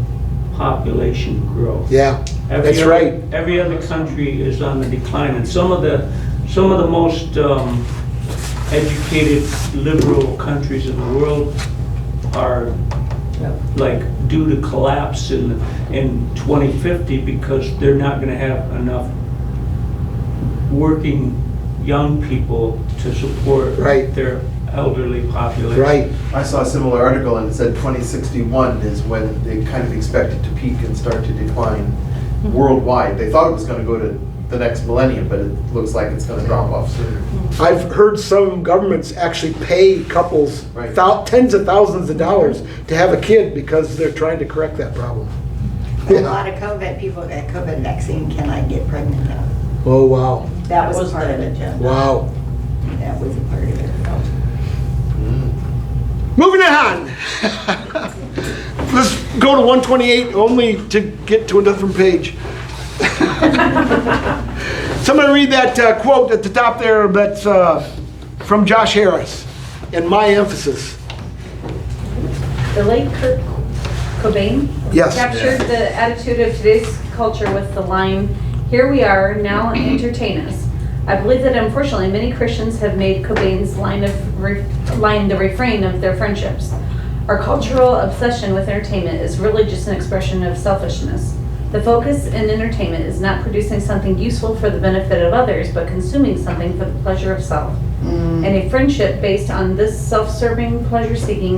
population growth. Yeah, that's right. Every other country is on the decline, and some of the most educated liberal countries in the world are like due to collapse in 2050 because they're not going to have enough working young people to support Right. their elderly population. Right. I saw a similar article and it said 2061 is when they kind of expect it to peak and start to decline worldwide. They thought it was going to go to the next millennium, but it looks like it's going to drop off sooner. I've heard some governments actually pay couples Right. tens of thousands of dollars to have a kid because they're trying to correct that problem. A lot of COVID, people that COVID vaccine cannot get pregnant now. Oh, wow. That was part of it. Wow. That was a part of it. Moving on. Let's go to 128 only to get to a different page. Somebody read that quote at the top there that's from Josh Harris and my emphasis. The late Kurt Cobain Yes. captured the attitude of today's culture with the line, "Here we are, now entertain us." I believe that unfortunately many Christians have made Cobain's line the refrain of their friendships. Our cultural obsession with entertainment is really just an expression of selfishness. The focus in entertainment is not producing something useful for the benefit of others, but consuming something for the pleasure of self. And a friendship based on this self-serving, pleasure-seeking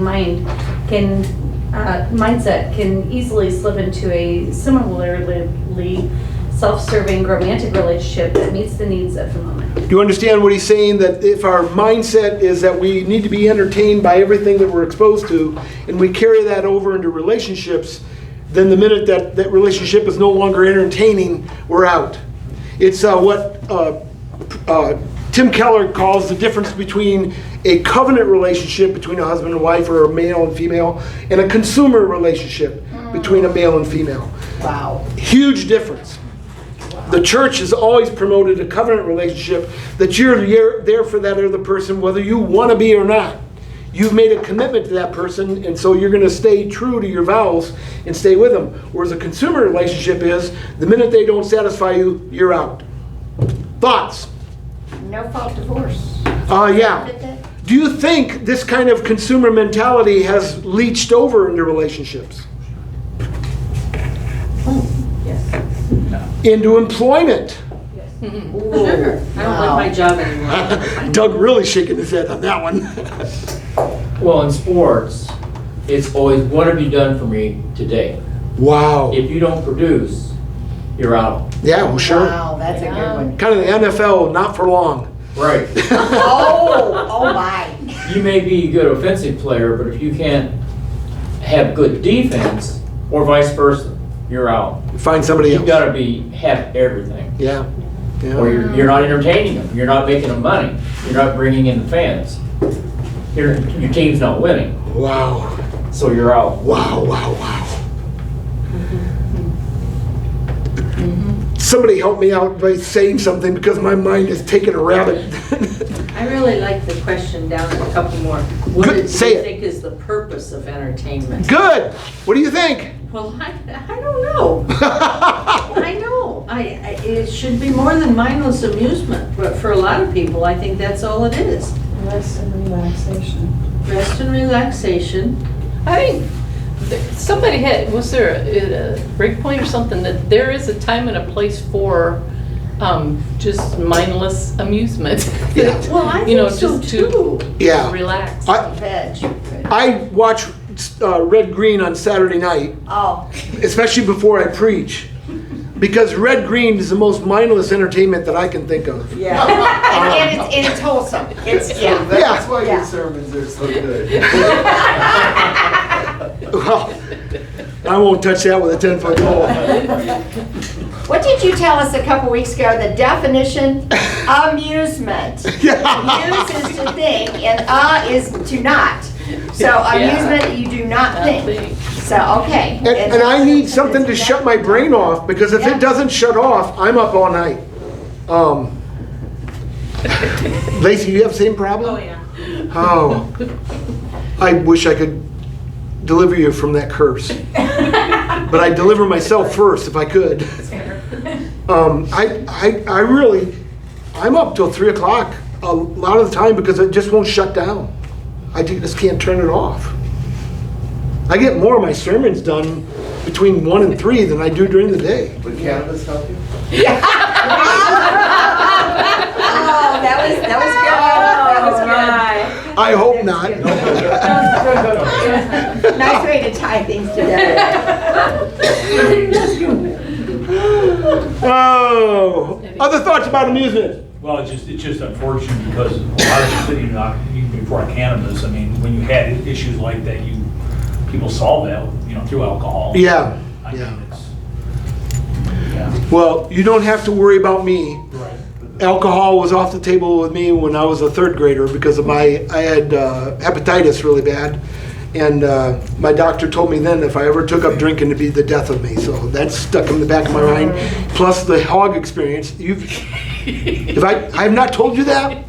mindset can easily slip into a similarly self-serving romantic relationship that meets the needs of the moment. Do you understand what he's saying? That if our mindset is that we need to be entertained by everything that we're exposed to, and we carry that over into relationships, then the minute that relationship is no longer entertaining, we're out. It's what Tim Keller calls the difference between a covenant relationship between a husband and wife, or a male and female, and a consumer relationship between a male and female. Wow. Huge difference. The church has always promoted a covenant relationship, that you're there for that other person whether you want to be or not. You've made a commitment to that person, and so you're going to stay true to your vows and stay with them. Whereas a consumer relationship is, the minute they don't satisfy you, you're out. Thoughts? No fault divorce. Yeah. Do you think this kind of consumer mentality has leached over into relationships? Yes. Into employment? Sure. I don't like my job anymore. Doug really shaking his head on that one. Well, in sports, it's always, what have you done for me today? Wow. If you don't produce, you're out. Yeah, well, sure. Wow, that's a good one. Kind of the NFL, not for long. Right. Oh my. You may be a good offensive player, but if you can't have good defense, or vice versa, you're out. Find somebody else. You've got to have everything. Yeah. Or Yeah. you're not entertaining them. You're not making them money. You're not bringing in the fans. Your team's not winning, Wow. so you're out. Wow, wow, wow. Somebody help me out by saying something, because my mind is taking a rabbit. I really like the question down a couple more. What Good, do you say it. think is the purpose of entertainment? Good. What do you think? Well, I don't know. I know. It should be more than mindless amusement, but for a lot of people, I think that's all it is. Rest and relaxation. Rest and relaxation. I think somebody was there a break point or something, that there is a time and a place for just mindless amusement. Yeah. Well, I think so just too. to Yeah. relax. I watch Red Green on Saturday night, Oh, especially before I preach, because Red Green is the most mindless entertainment that I can think of. yeah. And it's wholesome. It's, yeah. That's why Yeah. your sermons are so good. Well, I won't touch that with a 10-foot pole. What did you tell us a couple weeks ago? The definition, amusement. Use is to think, and is to not. So Yeah. amusement, you do not think. So, okay. And I need something to shut my brain off, because if it doesn't shut off, I'm up all night. Lacey, you have the same problem? Oh, yeah. Oh. I wish I could deliver you from that curse. But I'd deliver myself first if I could. I really, I'm up till 3 o'clock a lot of the time, because it just won't shut down. I just can't turn it off. I get more of my sermons done between 1 and 3 than I do during the day. Would cannabis help you? Oh, that was good. That was good. I hope not. Nice way to tie things together. Oh, other thoughts about amusement? Well, it's just unfortunate because a lot of the, even before cannabis, I mean, when you had issues like that, people solve that, through alcohol. Yeah, I yeah. mean, yeah. Well, you don't have to worry about me. Right. Alcohol was off the table with me when I was a third grader because of I had hepatitis really bad. And my doctor told me then if I ever took up drinking, it'd be the death of me. So that's stuck in the back of my mind. Plus the hog experience. I have not told you that?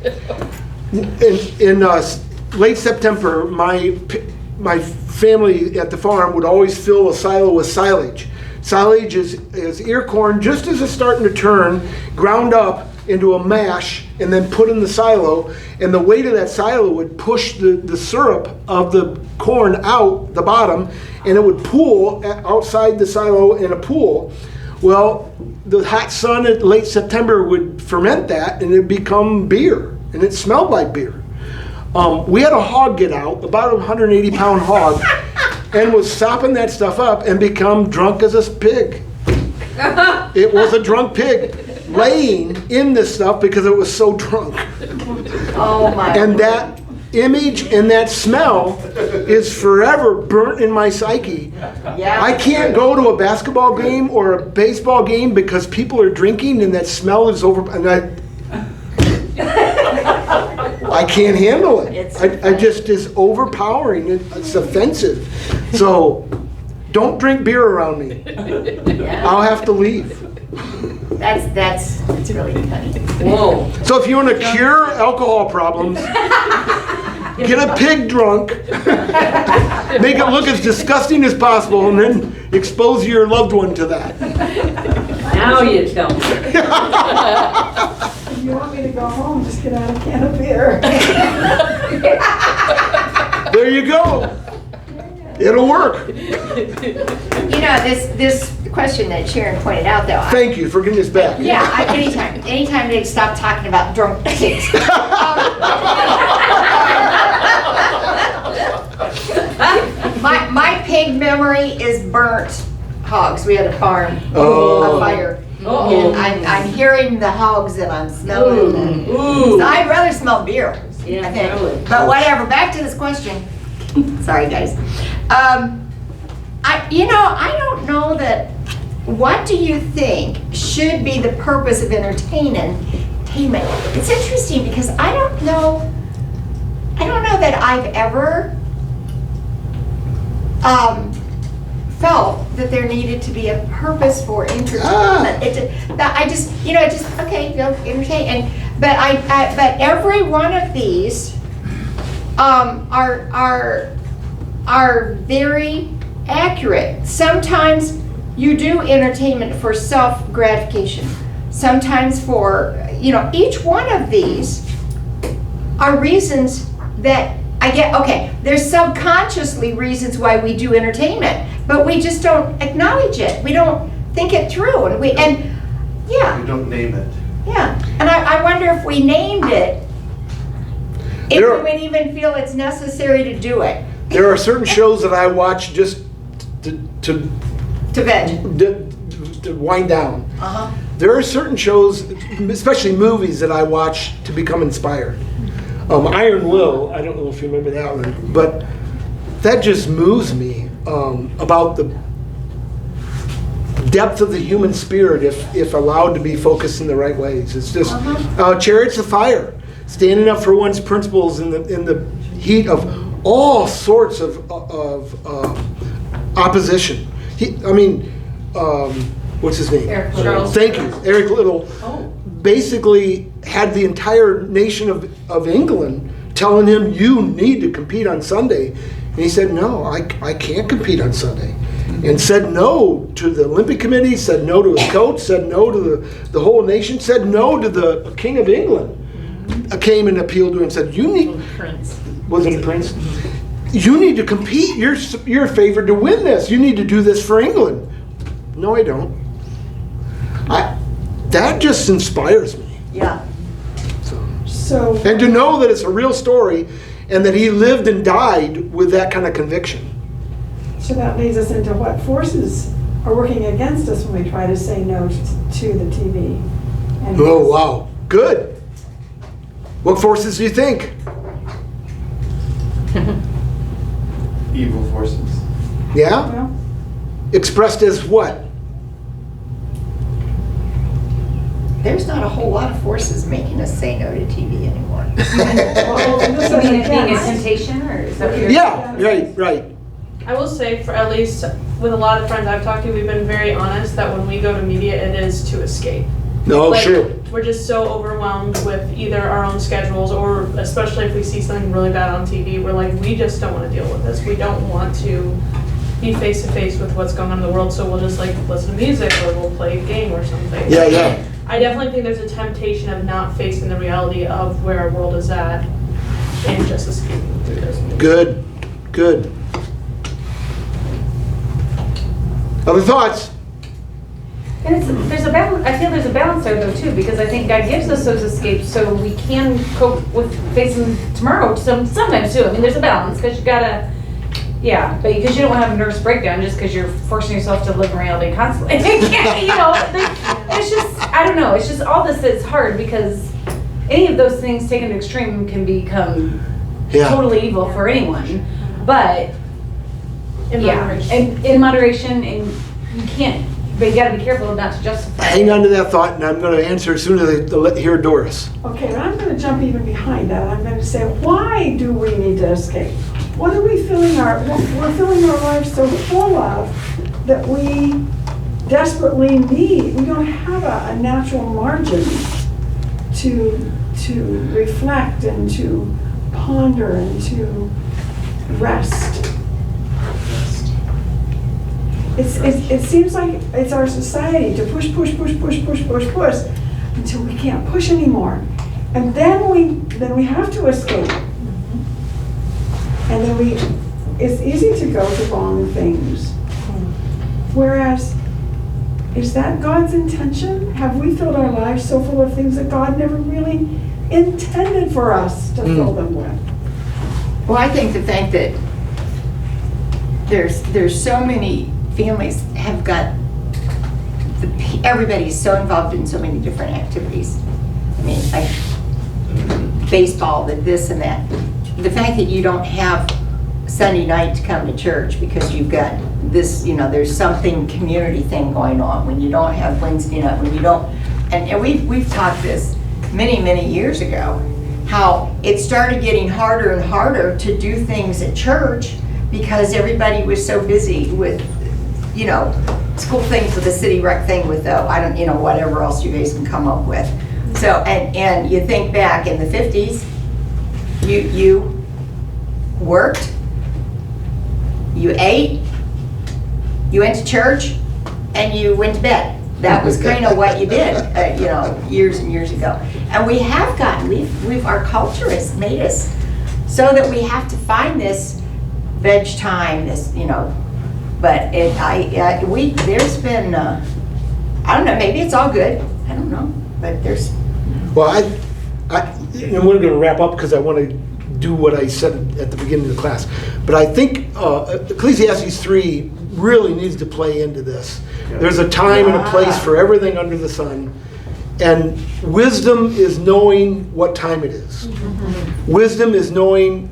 In late September, my family at the farm would always fill a silo with silage. Silage is ear corn just as it's starting to turn, ground up into a mash, and then put in the silo. And the weight of that silo would push the syrup of the corn out the bottom, and it would pool outside the silo in a pool. Well, the hot sun in late September would ferment that, and it'd become beer, and it smelled like beer. We had a hog get out, about a 180-pound hog, and was sopping that stuff up and become drunk as a pig. It was a drunk pig laying in this stuff because it was so drunk. Oh my. And that image and that smell is forever burnt in my psyche. Yeah. I can't go to a basketball game or a baseball game because people are drinking and that smell is over. And I can't handle it. I just is overpowering. It's offensive. So don't drink beer around me. I'll have to leave. That's really funny. Whoa. So if you want to cure alcohol problems, get a pig drunk, make it look as disgusting as possible, and then expose your loved one to that. Now you tell me. If you want me to go home, just get out a can of beer. There you go. It'll work. This question that Sharon pointed out, though. Thank you for getting this back. Yeah, anytime they stop talking about drunk pigs. My pig memory is burnt hogs. We had a farm, a fire. Uh-oh. And I'm hearing the hogs and I'm smelling them. So I'd rather smell beer, Yeah, I think. totally. But whatever, back to this question. Sorry, guys. I don't know that, what do you think should be the purpose of entertainment? It's interesting because I don't know that I've ever felt that there needed to be a purpose for entertainment. Okay, go entertain. But every one of these are very accurate. Sometimes you do entertainment for self-gratification. Sometimes for, each one of these are reasons that I get, okay, there's subconsciously reasons why we do entertainment, but we just don't acknowledge it. We don't think it through, You don't name it. Yeah, and I wonder if we named it, if There- we would even feel it's necessary to do it. There are certain shows that I watch just to To veg. wind down. Uh-huh. There are certain shows, especially movies, that I watch to become inspired. Iron Will, I don't know if you remember that one, but that just moves me about the depth of the human spirit if allowed to be focused in the right ways. It's just Chariots of Fire, standing up for one's principles in the heat of all sorts of opposition. What's his name? Eric Little. Thank you, Eric Little. Basically had the entire nation of England telling him, you need to compete on Sunday. And he said, no, I can't compete on Sunday. And said no to the Olympic Committee, said no to his coach, said no to the whole nation, said no to the King of England. Came and appealed to him, said, you need, Prince. was it a prince? You need to compete, you're favored to win this. You need to do this for England. No, I don't. That just inspires me. Yeah. So, And to know that it's a real story and that he lived and died with that kind of conviction. So that leads us into what forces are working against us when we try to say no to the TV. And Oh, wow. Good. What forces do you think? Evil forces. Yeah? Well, Expressed as what? There's not a whole lot of forces making us say no to TV anymore. well, this I is mean, it being a against. temptation, or is that what you're? Yeah, right. I will say, for at least with a lot of friends I've talked to, we've been very honest that when we go to media, it is to escape. No, Like, sure. We're just so overwhelmed with either our own schedules, or especially if we see something really bad on TV, we're like, we just don't want to deal with this. We don't want to be face to face with what's going on in the world, so we'll just like listen to music or we'll play a game or something. Yeah. I definitely think there's a temptation of not facing the reality of where our world is at and just escaping through those movies. Good. Other thoughts? And there's a balance. I feel there's a balance there though too, because I think God gives us those escapes so we can cope with facing tomorrow. Sometimes too. I mean, there's a balance because you gotta, but because you don't want to have a nervous breakdown just because you're forcing yourself to live in reality constantly. It's just, I don't know. It's just all this is hard because any of those things taken to extreme can become totally evil for anyone. But In moderation. and in moderation, and you can't. But you gotta be careful not to justify. Hang on to that thought, and I'm going to answer as soon as I hear Doris. Okay, and I'm going to jump even behind that. I'm going to say, why do we need to escape? What are we filling we're filling our lives so full of that we desperately need? We don't have a natural margin to reflect and to ponder and to rest. It seems like it's our society to push until we can't push anymore. And then we have to escape. And then it's easy to go to wrong things. Whereas, is that God's intention? Have we filled our lives so full of things that God never really intended for us to fill them with? Well, I think the fact that there's so many families have got, everybody's so involved in so many different activities. I mean, baseball, this and that. The fact that you don't have Sunday night to come to church because you've got this, there's something community thing going on, when you don't have Wednesday night, when you don't, and we've talked this many years ago, how it started getting harder and harder to do things at church because everybody was so busy with, school things, with the city rec thing, with whatever else you guys can come up with. So, and you think back in the 50s, you worked, you ate, you went to church, and you went to bed. That was kind of what you did, years and years ago. And we have gotten, our culture has made us so that we have to find this veg time, this, but there's been, I don't know, maybe it's all good, I don't know, but there's. Well, and we're going to wrap up because I want to do what I said at the beginning of the class. But I think Ecclesiastes 3 really needs to play into this. There's a time and a place for everything under the sun. And wisdom is knowing what time it is. Wisdom is knowing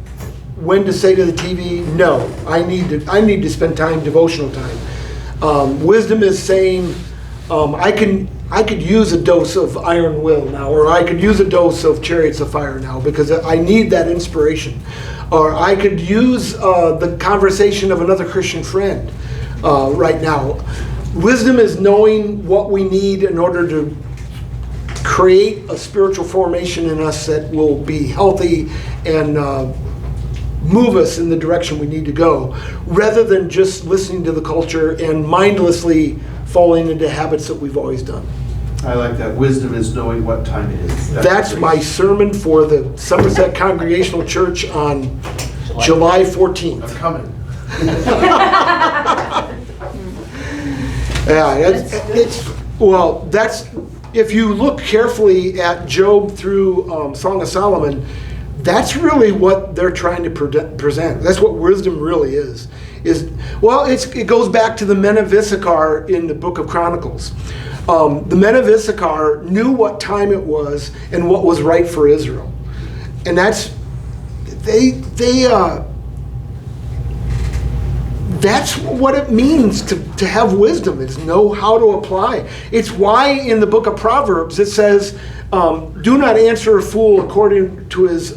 when to say to the TV, no, I need to spend time, devotional time. Wisdom is saying, I could use a dose of Iron Will now, or I could use a dose of Chariots of Fire now because I need that inspiration. Or I could use the conversation of another Christian friend right now. Wisdom is knowing what we need in order to create a spiritual formation in us that will be healthy and move us in the direction we need to go, rather than just listening to the culture and mindlessly falling into habits that we've always done. I like that. Wisdom is knowing what time it is. That's my sermon for the Somerset Congregational Church on July 14th. I'm coming. That's if you look carefully at Job through Song of Solomon, That's really what they're trying to present. That's what wisdom really is. Well, it goes back to the men of Issachar in the book of Chronicles. The men of Issachar knew what time it was and what was right for Israel. And that's what it means to have wisdom, is know how to apply. It's why in the book of Proverbs it says, do not answer a fool according to his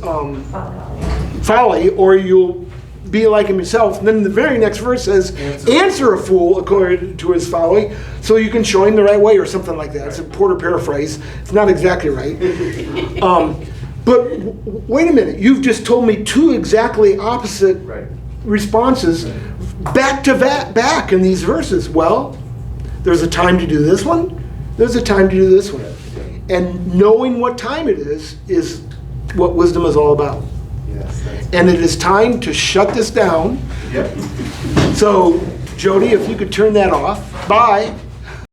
folly, or you'll be like him yourself. And then the very next verse says, answer a fool according to his folly, so you can show him the right way, or something like that. It's a Porter paraphrase. It's not exactly right. But wait a minute, you've just told me two exactly opposite responses back to back in these verses. Well, there's a time to do this one, there's a time to do this one. And knowing what time it is what wisdom is all about. Yes, and it is time to shut this down. Yep. So, Jody, if you could turn that off. Bye.